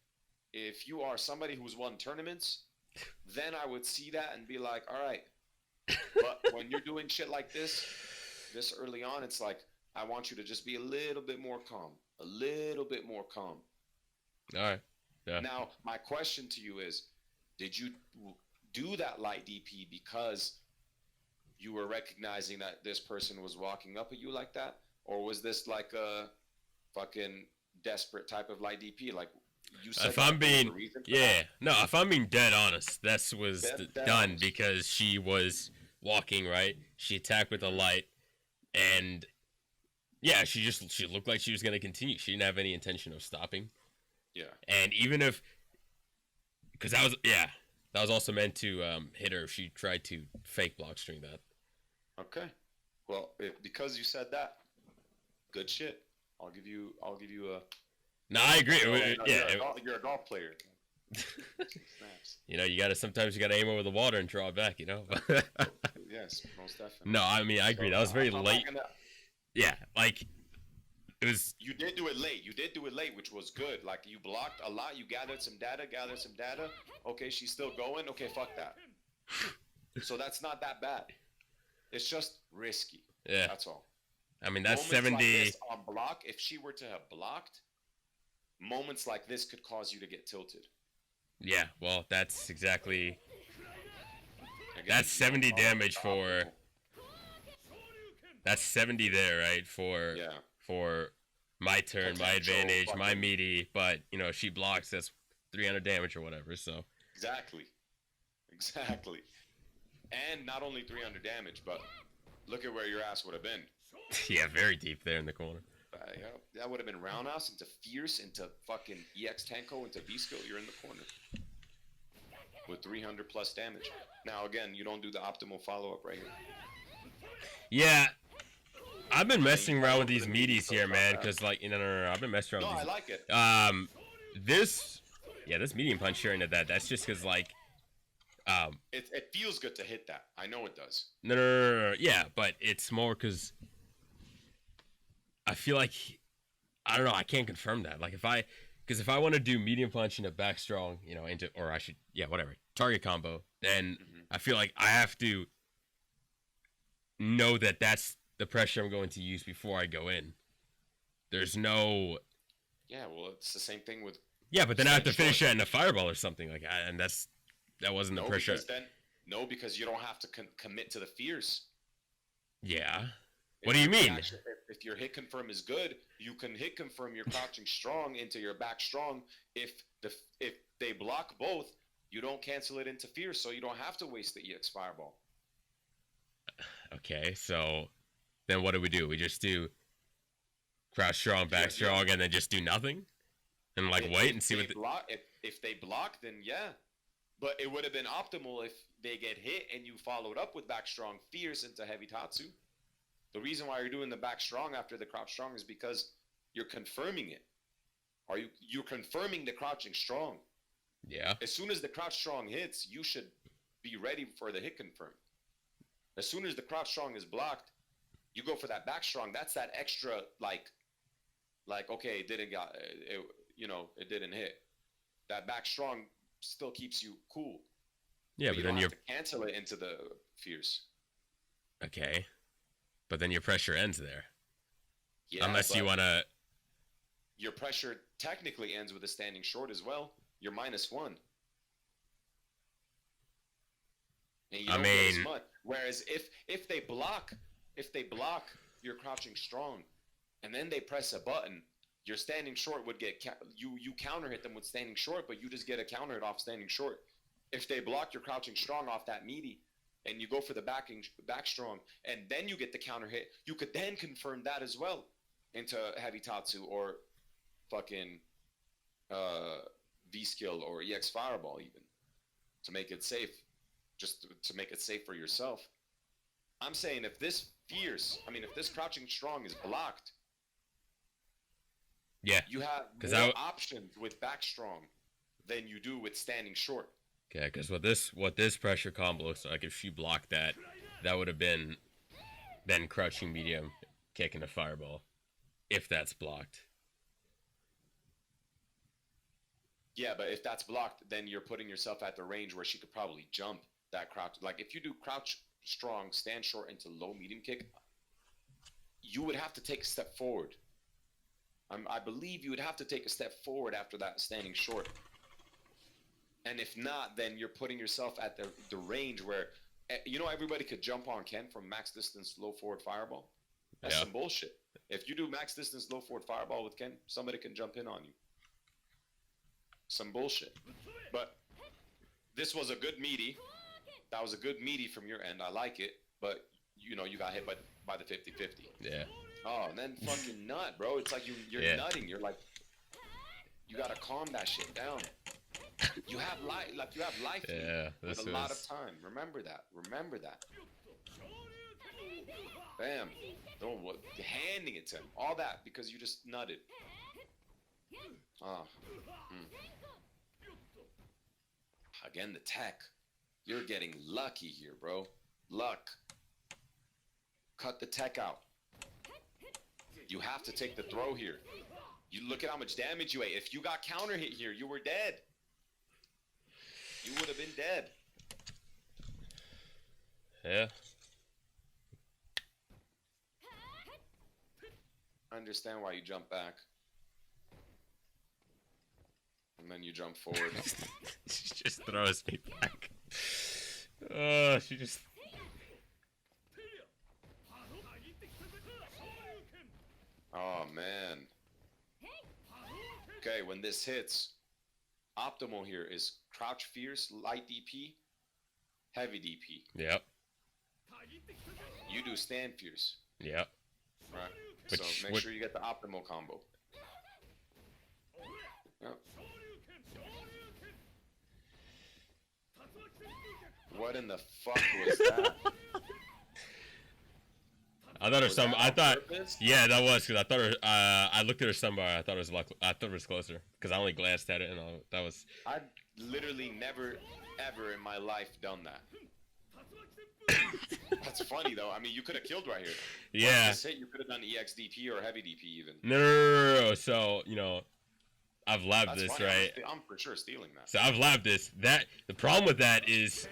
A: if you are somebody who's won tournaments, then I would see that and be like, all right. But when you're doing shit like this early on, it's like, I want you to just be a little bit more calm. A little bit more calm.
B: All right. Yeah.
A: Now, my question to you is, did you do that light DP because you were recognizing that this person was walking up at you like that? Or was this like a fucking desperate type of light DP? Like, you said,
B: if I'm being, if I'm being dead honest, this was done because she was walking, right? She attacked with a light, and yeah, she looked like she was going to continue. She didn't have any intention of stopping.
A: Yeah.
B: And even if, because that was also meant to hit her if she tried to fake block string that. Okay.
A: Well, because you said that, good shit. I'll give you a.
B: No, I agree.
A: You're a golf player.
B: You know, sometimes you gotta aim over the water and draw it back. You know.
A: Yes, most definitely.
B: No, I mean I agree. That was very late. Yeah, like it was.
A: You did do it late, which was good. Like, you blocked a lot. You gathered some data. Okay, she's still going. Okay, fuck that. So that's not that bad. It's just risky.
B: Yeah.
A: That's all.
B: I mean, that's
A: moments
B: 70.
A: Like this on block, if she were to have blocked, moments like this could cause you to get tilted.
B: Yeah, well, that's exactly. Again, that's 70 damage for. That's 70 there, right? For my turn, my advantage, my meaty. But, you know, if she blocks, that's 300 damage or whatever, so.
A: Exactly. And not only 300 damage, but look at where your ass would have been.
B: Yeah, very deep there in the corner.
A: Yeah, that would have been roundhouse into fierce, into fucking EX Tanko, into V-skill. You're in the corner with 300 plus damage. Now, again, you don't do the optimal follow-up right here.
B: Yeah, I've been messing around with these meaties here, man, because, like, no, I've been messing around with these.
A: No, I like it.
B: This medium punch here into that's just because, like,
A: it feels good to hit that. I know it does.
B: No. Yeah, but it's more because I feel like, I don't know, I can't confirm that. Like, if I want to do medium punch into back strong, you know, target combo, then I feel like I have to know that that's the pressure I'm going to use before I go in. There's no.
A: Yeah, well, it's the same thing with.
B: Yeah, but then I have to finish it in a fireball or something like that, and that wasn't the pressure.
A: Because you don't have to commit to the fierce.
B: Yeah. What do you mean?
A: If your hit confirm is good, you can hit confirm your crouching strong into your back strong. If they block both, you don't cancel it into fierce, so you don't have to waste the EX fireball.
B: Okay, so then what do? We just do crouch strong, back strong, and then just do nothing? And wait and see what
A: if they block, then yeah. But it would have been optimal if they get hit and you followed up with back strong fierce into heavy tatsu. The reason why you're doing the back strong after the crouch strong is because you're confirming it. You're confirming the crouching strong.
B: Yeah.
A: As soon as the crouch strong hits, you should be ready for the hit confirm. As soon as the crouch strong is blocked, you go for that back strong. That's that extra like okay, it didn't hit. That back strong still keeps you cool.
B: Yeah, but then you
A: have to cancel it into the fierce.
B: Okay. But then your pressure ends there.
A: Yeah,
B: unless you want to.
A: Your pressure technically ends with a standing short as well. You're -1. And you don't get as much. Whereas if they block your crouching strong, and then they press a button, your standing short would get you counter hit them with standing short, but you just get a counter hit off standing short. If they block your crouching strong off that meaty, and you go for the back strong, and then you get the counter hit, you could then confirm that as well into heavy tatsu or fucking V skill or EX fireball even to make it safe, just to make it safe for yourself. I'm saying if this crouching strong is blocked,
B: yeah,
A: you have more options with back strong than you do with standing short.
B: Okay, because what this pressure combo looks like, if she blocked that, that would have been crouching medium, kicking a fireball, if that's blocked.
A: Yeah, but if that's blocked, then you're putting yourself at the range where she could probably jump that crouch. Like if you do crouch strong, stand short into low medium kick, you would have to take a step forward. I believe you would have to take a step forward after that standing short. And if not, then you're putting yourself at the range where, everybody could jump on Ken from max distance low forward fireball. That's some bullshit. If you do max distance low forward fireball with Ken, somebody can jump in on you. Some bullshit. But this was a good meaty. That was a good meaty from your end. I like it. But, you got hit by the 50-50.
B: Yeah.
A: Oh, and then fucking nut, bro. It's like you're nutting. You're like, you got to calm that shit down. You have life, with a lot of time. Remember that. Bam. Handing it to him. All that because you just nutted. Again, the tech. You're getting lucky here, bro. Luck. Cut the tech out. You have to take the throw here. You look at how much damage you ate. If you got counter hit here, you were dead. You would have been dead.
B: Yeah.
A: I understand why you jump back. And then you jump forward.
B: She just throws me back. Oh, she just...
A: Oh, man. Okay, when this hits, optimal here is crouch fierce, light DP, heavy DP.
B: Yep.
A: You do stand fierce.
B: Yep.
A: Right. So make sure you get the optimal combo. Yep. What in the fuck was that?
B: I thought it was yeah, that was because I thought it, I looked at her somewhere. I thought it was closer because I only glanced at it and that was.
A: I've literally never, ever in my life done that. That's funny though. I mean, you could have killed right here.
B: Yeah.
A: This hit, you could have done EXDP or heavy DP even.
B: No. So I've labbed
A: That's
B: this,
A: funny.
B: right?
A: I'm for sure stealing that.
B: So I've labbed this. The problem with that is,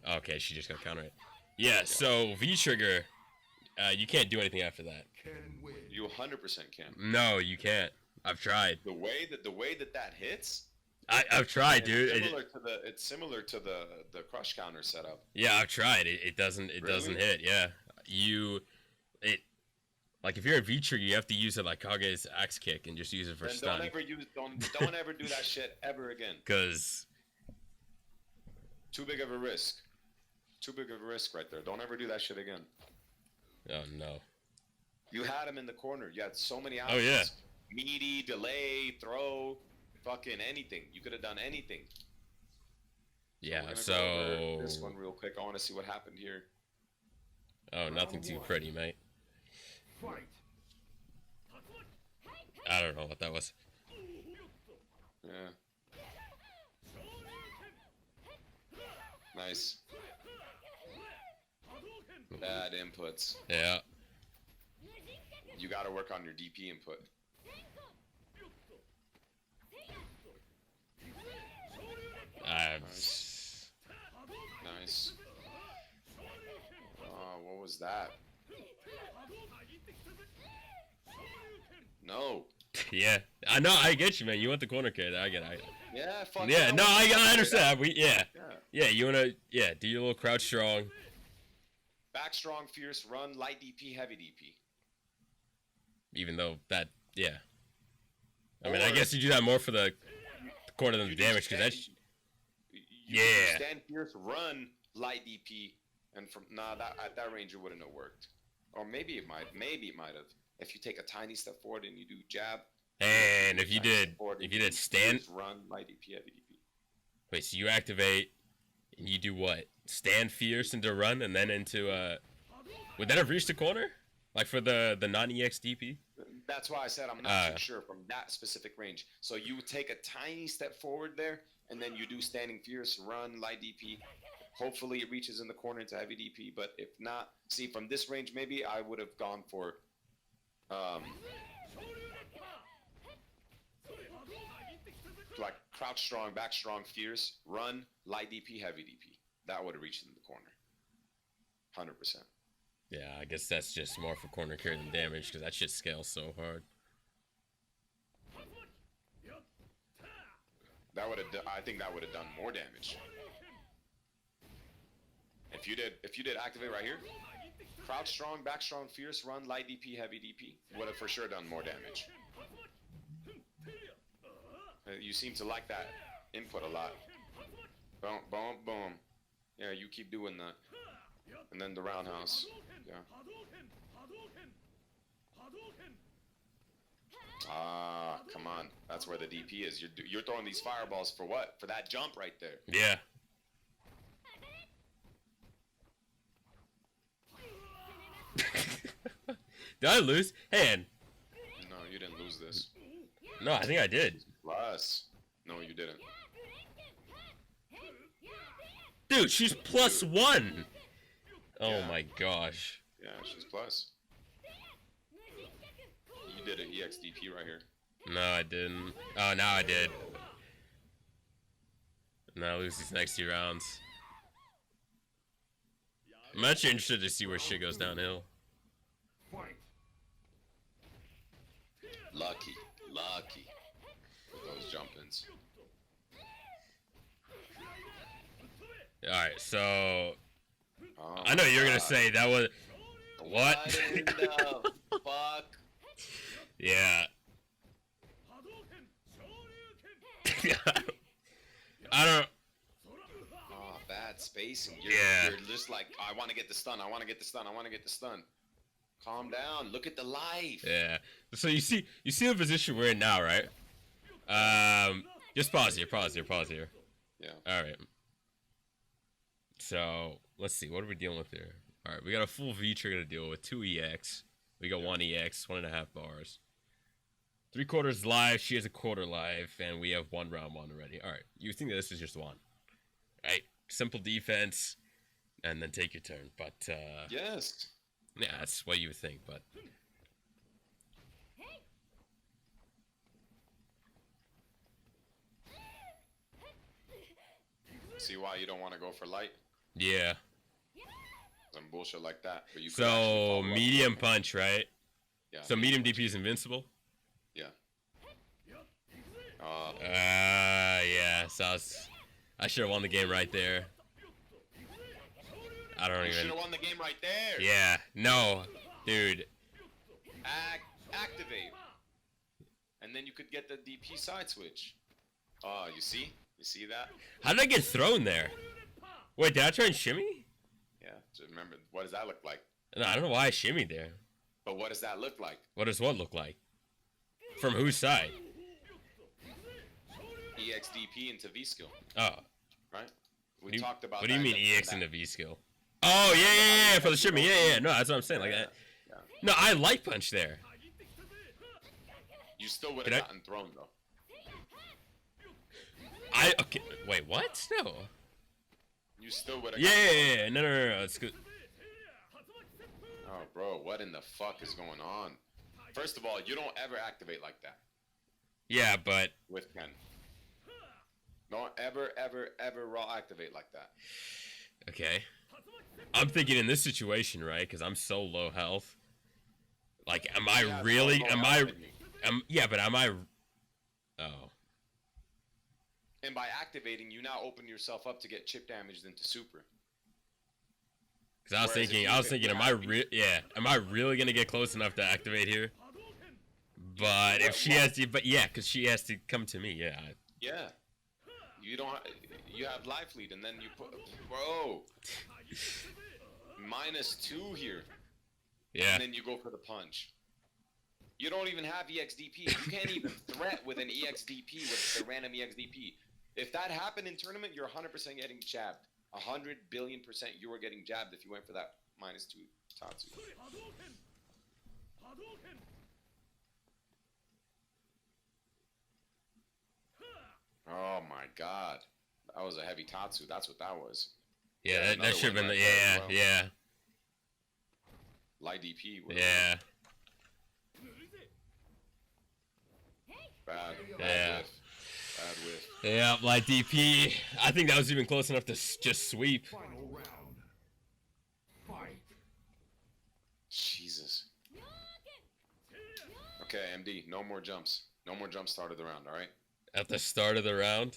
B: okay, she just got counter it. Yeah. So V trigger. You can't do anything after that.
A: You 100% can.
B: No, you can't. I've tried.
A: The way that hits.
B: I've tried, dude.
A: It's similar to the crush counter setup.
B: Yeah, I've tried. It doesn't hit. Yeah, like if you're a V trigger, you have to use it like Kage's axe kick and just use it for
A: then
B: stun.
A: Don't ever do that shit ever again.
B: Cause
A: too big of a risk. Too big of a risk right there. Don't ever do that shit again.
B: Oh no.
A: You had him in the corner. You had so many options.
B: Oh yeah.
A: Meaty, delay, throw, fucking anything. You could have done anything.
B: Yeah,
A: we're gonna
B: so...
A: go over this one real quick. I want to see what happened here.
B: Oh, nothing too pretty, mate.
C: Fight.
B: I don't know what that was.
A: Yeah. Nice. Bad inputs.
B: Yeah.
A: You got to work on your DP input. Nice. What was that? No.
B: Yeah. I know. I get you, man. You want the corner carry. I get it.
A: Yeah, fuck
B: Yeah. No, I understand.
A: Yeah.
B: Yeah. You wanna. Yeah. Do your little crouch strong.
A: Back strong, fierce, run, light DP, heavy DP.
B: Even though that. Yeah. I mean,
A: Or
B: I guess you do that more for the corner than the
A: you do
B: damage, because
A: stand-
B: that's.
A: you
B: Yeah.
A: Stand fierce, run, light DP, and from that at that range it wouldn't have worked. Or maybe it might. Maybe it might have. If you take a tiny step forward and you do jab.
B: And if you
A: tiny
B: did,
A: step forward and
B: if you did stand.
A: fierce, run, light DP, heavy DP.
B: Wait, so you activate, and you do what? Stand fierce into run, and then into would that have reached the corner? Like for the non-EX DP?
A: That's why I said I'm not too sure from that specific range. So you would take a tiny step forward there, and then you do standing fierce, run, light DP. Hopefully it reaches in the corner into heavy DP, but if not, see from this range maybe I would have gone for like crouch strong, back strong, fierce, run, light DP, heavy DP. That would have reached in the corner. 100%.
B: Yeah, I guess that's just more for corner carry than damage, because that shit scales so hard.
A: That would have. I think that would have done more damage. If you did activate right here, crouch strong, back strong, fierce, run, light DP, heavy DP, would have for sure done more damage. You seem to like that input a lot. Boom, boom, boom. Yeah, you keep doing that. And then the roundhouse. Yeah. Ah, come on. That's where the DP is. You're throwing these fireballs for what? For that jump right there.
B: Yeah. Did I lose? Hey,
A: No, you didn't lose this.
B: no, I think I did.
A: Plus. No, you didn't.
B: Dude, she's +1. Oh
A: Yeah.
B: my gosh.
A: Yeah, she's plus. You did an EXDP right here.
B: No, I didn't. Oh, now I did. Now I lose these next 2 rounds. I'm actually interested to see where shit goes downhill.
C: Fight.
A: Lucky. With those jump-ins.
B: Alright, so...
A: Oh
B: I know you're
A: my
B: gonna
A: God.
B: say that was... What?
A: in the fuck?
B: Yeah. I don't...
A: Oh, bad spacing.
B: Yeah.
A: You're just like, I want to get the stun. Calm down. Look at the life.
B: Yeah. So you see the position we're in now, right? Just pause here.
A: Yeah.
B: Alright. So, let's see. What are we dealing with here? Alright, we got a full V trigger to deal with. 2 EX. We got 1 EX, 1.5 bars. 3/4 live. She has a quarter live. And we have 1 round 1 already. Alright. You think that this is just 1. Right? Simple defense. And then take your turn. But,
A: Yes.
B: yeah, that's what you would think. But,
A: See why you don't want to go for light?
B: yeah.
A: Some bullshit like that. But you could actually
B: So,
A: follow up
B: medium
A: with-
B: punch, right?
A: Yeah.
B: So, medium DP is invincible?
A: Yeah.
B: Yeah. So, I should have won the game right there. I don't
A: You should
B: even...
A: have won the game right there.
B: Yeah. No. Dude.
A: Activate. And then you could get the DP side switch. Oh, you see? You see that?
B: How did I get thrown there? Wait, did I try and shimmy?
A: Yeah. So remember, what does that look like?
B: No, I don't know why I shimmied there.
A: But what does that look like?
B: What does what look like? From whose side?
A: EXDP into V skill,
B: Oh.
A: right? We talked about.
B: What do you
A: that
B: mean
A: in
B: EX into V skill? Oh yeah, for the shimmy. Yeah. No, that's what I'm saying. Like that.
A: Yeah.
B: No, I light punch there.
A: You still would
B: Did
A: have
B: I-
A: gotten thrown though.
B: Okay. Wait, what? No.
A: You still would have.
B: Yeah. No. It's good.
A: Oh, bro, what in the fuck is going on? First of all, you don't ever activate like that
B: Yeah, but
A: with Ken. Don't ever raw activate like that.
B: okay. I'm thinking in this situation, right? Because I'm so low health. Like, am I
A: Yeah,
B: really?
A: no,
B: Am
A: no,
B: I?
A: no.
B: Yeah, but am I? Oh.
A: And by activating, you now open yourself up to get chip damaged into super.
B: Because I was
A: Whereas if
B: thinking,
A: you
B: am I am I really gonna get close enough to activate here? But if she has to, because she has to come to me, yeah.
A: Yeah. You don't. You have life lead, and then you put, bro. -2 here.
B: Yeah.
A: And then you go for the punch. You don't even have EXDP. You can't even threat with an EXDP with the random EXDP. If that happened in tournament, you're 100% getting jabbed. 100 billion% you were getting jabbed if you went for that -2 Tatsu. Oh my god. That was a heavy Tatsu. That's what that was.
B: Yeah,
A: another
B: that should have
A: one
B: been the,
A: right there as well.
B: yeah.
A: Light DP.
B: Yeah.
A: Bad
B: Yeah.
A: whiff. Bad whiff.
B: Yeah, like DP. I think that was even close enough to just sweep.
C: Final round. Fight.
A: Jesus. Okay, MD, no more jumps. No more jump start of the round, alright?
B: At the start of the round.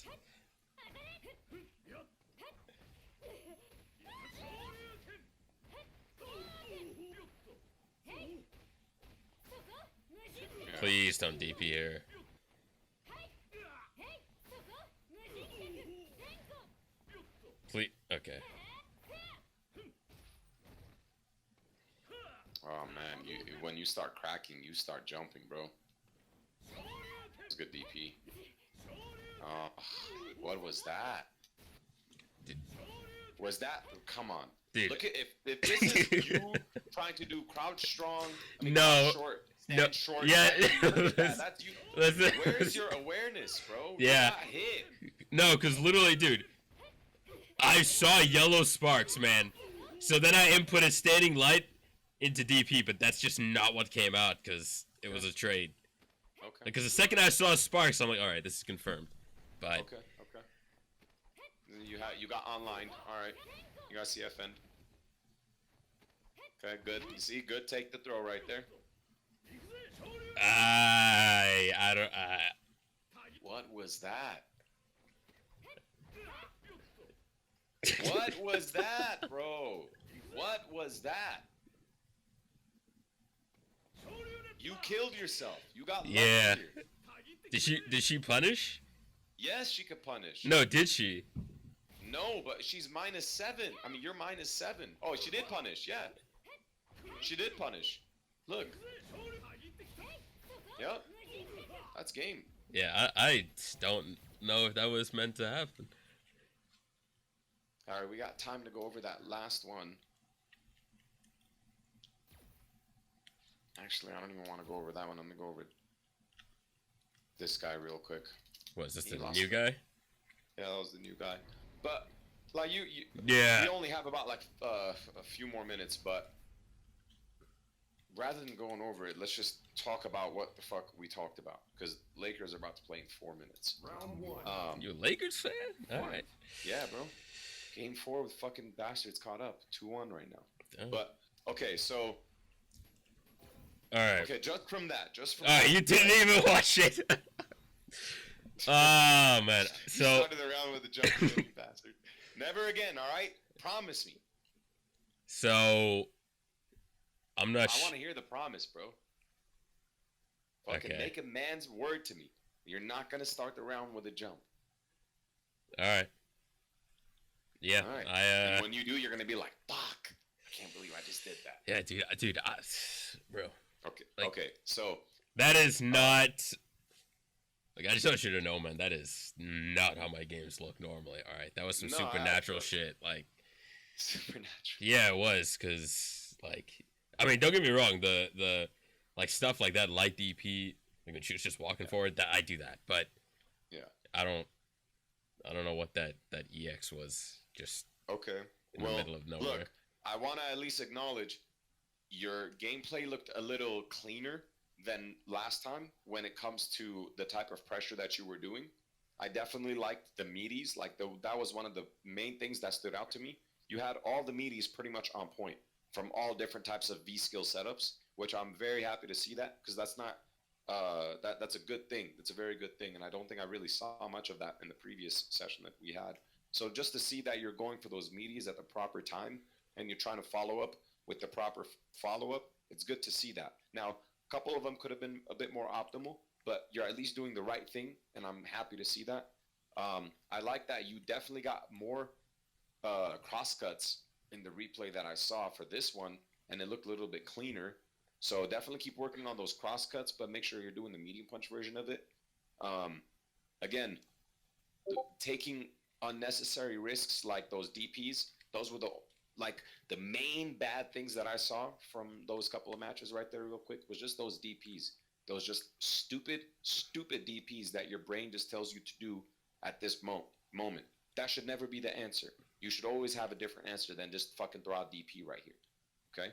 A: Yeah.
B: Please don't DP here. Please. Okay.
A: Oh man, when you start cracking, you start jumping, bro. It's good DP. Oh, what was that?
B: Dude.
A: Was that? Come on.
B: Dude.
A: Look at if this is you trying to do crouch strong. I mean,
B: No.
A: crouch short,
B: No.
A: stand short.
B: Yeah.
A: Look at that. That's you.
B: Listen.
A: Where's your awareness, bro? You
B: Yeah.
A: got hit.
B: No, because literally, dude, I saw yellow sparks, man. So then I inputted standing light into DP, but that's just not what came out because it was a trade.
A: Okay.
B: Because the second I saw sparks, I'm like, all right, this is confirmed. But
A: Okay. And you got online. All right. You got CFN. Okay, good. You see, good. Take the throw right there.
B: I don't.
A: What was that? What was that, bro? What was that? You killed yourself. You got lucky
B: Yeah.
A: here.
B: Did she punish?
A: Yes, she could punish.
B: No, did she?
A: No, but she's -7. I mean, you're -7. Oh, she did punish. Yeah. She did punish. Look. Yep. That's game.
B: Yeah, I don't know if that was meant to happen.
A: All right, we got time to go over that last one. Actually, I don't even want to go over that one. I'm going to go over this guy real quick.
B: What, is this
A: He
B: the
A: lost
B: new
A: it.
B: guy?
A: Yeah, that was the new guy. But, like,
B: Yeah.
A: we only have about, like, a few more minutes, but rather than going over it, let's just talk about what the fuck we talked about. Because Lakers are about to play in 4 minutes.
C: Round one.
B: You a Lakers fan? All right.
A: Yeah, bro. Game 4 with fucking bastards caught up. 2-1 right now.
B: Oh.
A: But, okay, so...
B: All right.
A: Okay, just from that.
B: All right, you didn't even watch it. Oh man.
A: You
B: So
A: started around with the jump, you bastard. Never again, all right? Promise me.
B: I'm not.
A: I want to hear the promise, bro. Fucking
B: Okay.
A: make a man's word to me. You're not gonna start the round with a jump.
B: All right. Yeah.
A: All right.
B: I.
A: And when you do, you're gonna be like, "Fuck! I can't believe I just did that."
B: Yeah, dude. Bro.
A: Okay.
B: Like-
A: Okay. So
B: That is not. Like, I just want you to know, man, that is not how my games look normally. All right, that was some
A: No,
B: supernatural shit. Like,
A: Supernatural.
B: yeah, it was, cause like, I mean, don't get me wrong, the like stuff like that, light DP, like when she was just walking forward, that I do that, but
A: Yeah.
B: I don't know what that EX was, just
A: Okay.
B: in the middle of nowhere.
A: Look, I want to at least acknowledge your gameplay looked a little cleaner than last time when it comes to the type of pressure that you were doing. I definitely liked the meaties. That was one of the main things that stood out to me. You had all the meaties pretty much on point from all different types of V skill setups, which I'm very happy to see that because that's not that's a good thing. That's a very good thing, and I don't think I really saw much of that in the previous session that we had. So just to see that you're going for those meaties at the proper time and you're trying to follow up with the proper follow-up, it's good to see that. Now, a couple of them could have been a bit more optimal, but you're at least doing the right thing, and I'm happy to see that. I like that you definitely got more crosscuts in the replay that I saw for this one, and it looked a little bit cleaner. So definitely keep working on those crosscuts, but make sure you're doing the medium punch version of it. Again, taking unnecessary risks like those DPs, those were the main bad things that I saw from those couple of matches right there real quick was just those DPs. Those just stupid DPs that your brain just tells you to do at this moment. That should never be the answer. You should always have a different answer than just fucking throw out DP right here. Okay?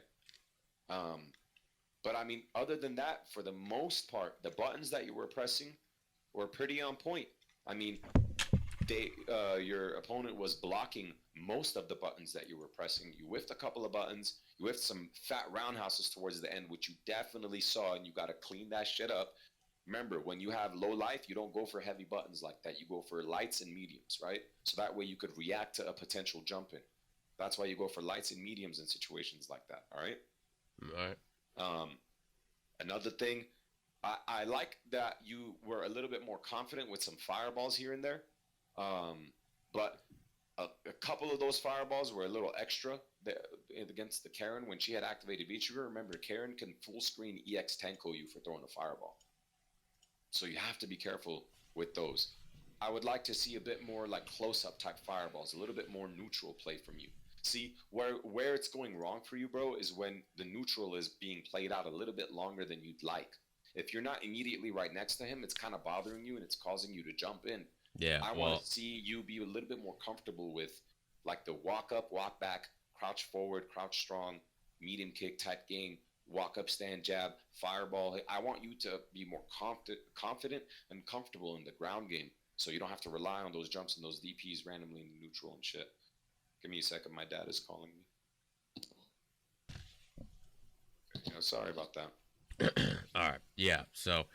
A: But I mean, other than that, for the most part, the buttons that you were pressing were pretty on point. I mean, your opponent was blocking most of the buttons that you were pressing. You whiffed a couple of buttons. You whiffed some fat roundhouses towards the end, which you definitely saw, and you got to clean that shit up. Remember, when you have low life, you don't go for heavy buttons like that. You go for lights and mediums, right? So that way you could react to a potential jump in. That's why you go for lights and mediums in situations like that, all right?
B: All right.
A: Another thing, I like that you were a little bit more confident with some fireballs here and there. But a couple of those fireballs were a little extra against the Karen when she had activated VTrigger. Remember, Karen can full screen EX Tenko you for throwing a fireball. So you have to be careful with those. I would like to see a bit more like close-up type fireballs, a little bit more neutral play from you. See, where it's going wrong for you, bro, is when the neutral is being played out a little bit longer than you'd like. If you're not immediately right next to him, it's kind of bothering you and it's causing you to jump in.
B: Yeah,
A: I want to see you be a little bit more comfortable with like the walk up, walk back, crouch forward, crouch strong, medium kick type game, walk up, stand jab, fireball. I want you to be more confident and comfortable in the ground game so you don't have to rely on those jumps and those DPs randomly in the neutral and shit. Give me a second. My dad is calling me. Yeah, sorry about that.
B: All right. Yeah. So.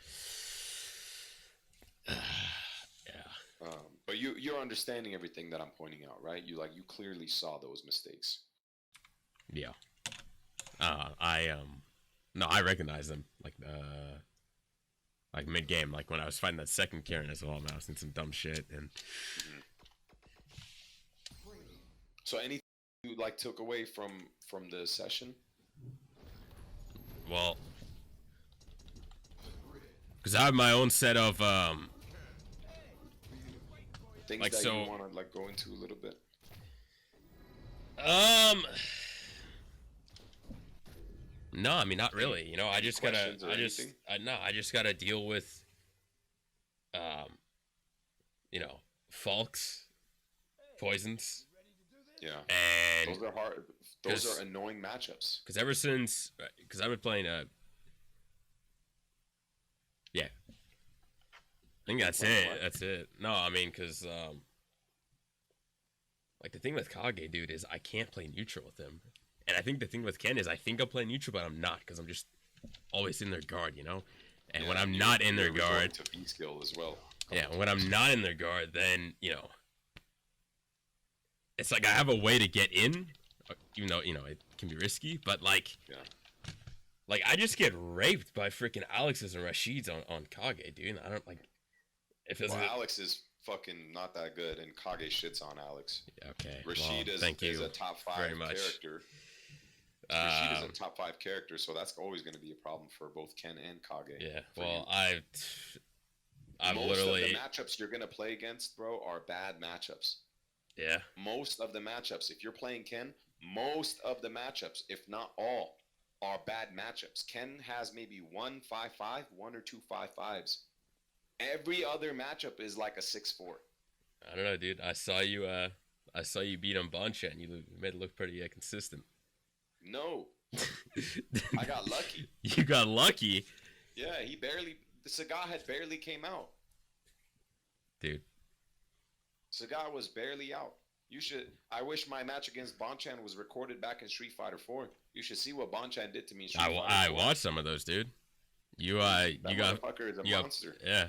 A: But you're understanding everything that I'm pointing out, right? You clearly saw those mistakes.
B: Yeah. No, I recognize them like mid game, like when I was fighting that second Karen as well. Man, I was doing some dumb shit and.
A: So anything you took away from the session?
B: Well, because I have my own set of
A: things
B: like,
A: that
B: so,
A: you want to go into a little bit.
B: No, I mean not really. You know, I just gotta deal with Falks, poisons.
A: Yeah.
B: And
A: those are hard. Those are annoying matchups.
B: Because ever since, because I've been playing yeah. I think that's it. What? That's it. No, I mean, because like the thing with Kage, dude, is I can't play neutral with him, and I think the thing with Ken is I think I'll play neutral, but I'm not because I'm just always in their guard, you know. And yeah, when I'm not in their guard,
A: to B skill as well.
B: Yeah, when I'm not in their guard, then it's like I have a way to get in, even though it can be risky, but like I just get raped by freaking Alex's and Rashid's on Kage, dude. I don't like.
A: Alex is fucking not that good, and Kage shits on Alex.
B: Okay.
A: Rashid is a top 5 character. Rashid is a top 5 character, so that's always going to be a problem for both Ken and Kage.
B: Yeah. Well,
A: Most of the
B: literally,
A: matchups you're gonna play against, bro, are bad matchups.
B: yeah.
A: Most of the matchups, if you're playing Ken, most of the matchups, if not all, are bad matchups. Ken has maybe 1-5-5, 1 or 2 5-5s. Every other matchup is like a 6-4.
B: I don't know, dude. I saw you beat him Bonchan. You made it look pretty consistent.
A: No, I got lucky.
B: You got lucky,
A: Yeah, the Sagat had barely came out.
B: dude.
A: Sagat was barely out. I wish my match against Bonchan was recorded back in Street Fighter 4. You should see what Bonchan did to me in Street Fighter 4.
B: I watched some of those, dude. You
A: That
B: you got
A: motherfucker is a
B: you
A: monster.
B: yeah.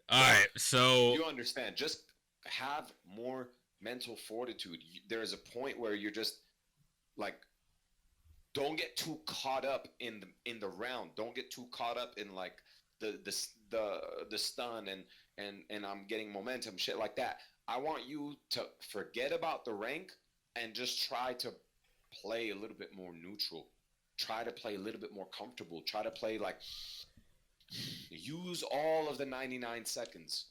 B: All right, so
A: You understand? Just have more mental fortitude. There is a point where you're just like, don't get too caught up in the round. Don't get too caught up in like the stun and I'm getting momentum, shit like that. I want you to forget about the rank and just try to play a little bit more neutral. Try to play a little bit more comfortable. Try to play like, use all of the 99 seconds.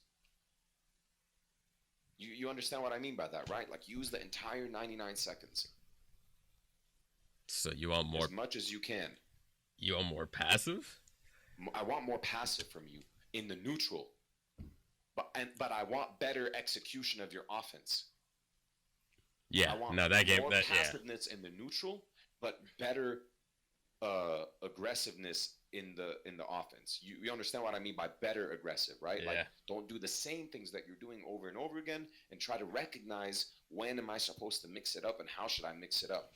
A: You understand what I mean by that, right? Like, use the entire 99 seconds.
B: so you want more
A: As much as you can.
B: you want more passive?
A: I want more passive from you in the neutral. But I want better execution of your offense.
B: Yeah.
A: I want
B: No, that game
A: more
B: that yeah.
A: passiveness in the neutral, but better aggressiveness in the offense. You understand what I mean by better aggressive, right?
B: Yeah.
A: Like, don't do the same things that you're doing over and over again, and try to recognize when am I supposed to mix it up and how should I mix it up?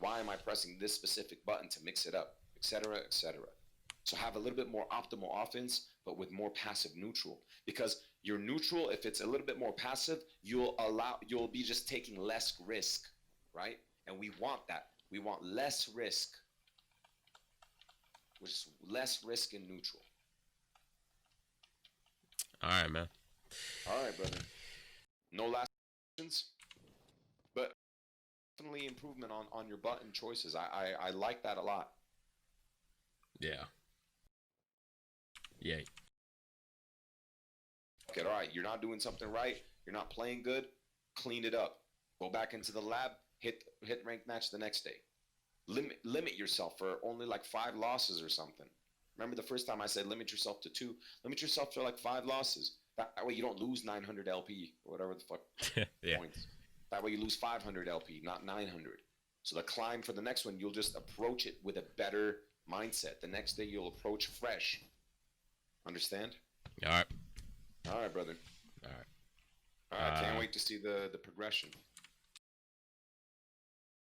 A: Why am I pressing this specific button to mix it up, etc., etc. So have a little bit more optimal offense, but with more passive neutral. Because your neutral, if it's a little bit more passive, you'll be just taking less risk, right? And we want that. We want less risk. Which is less risk in neutral.
B: All right, man.
A: All right, brother. No last questions, but definitely improvement on your button choices. I like that a lot.
B: Yeah. Yeah.
A: Okay, all right. You're not doing something right. You're not playing good. Clean it up. Go back into the lab. Hit ranked match the next day. Limit yourself for only like 5 losses or something. Remember the first time I said limit yourself to 2? Limit yourself to like 5 losses. That way you don't lose 900 LP or whatever the fuck
B: Yeah.
A: points. That way you lose 500 LP, not 900. So the climb for the next one, you'll just approach it with a better mindset. The next day you'll approach fresh. Understand?
B: All right.
A: All right, brother.
B: All right.
A: All right, can't wait to see the progression.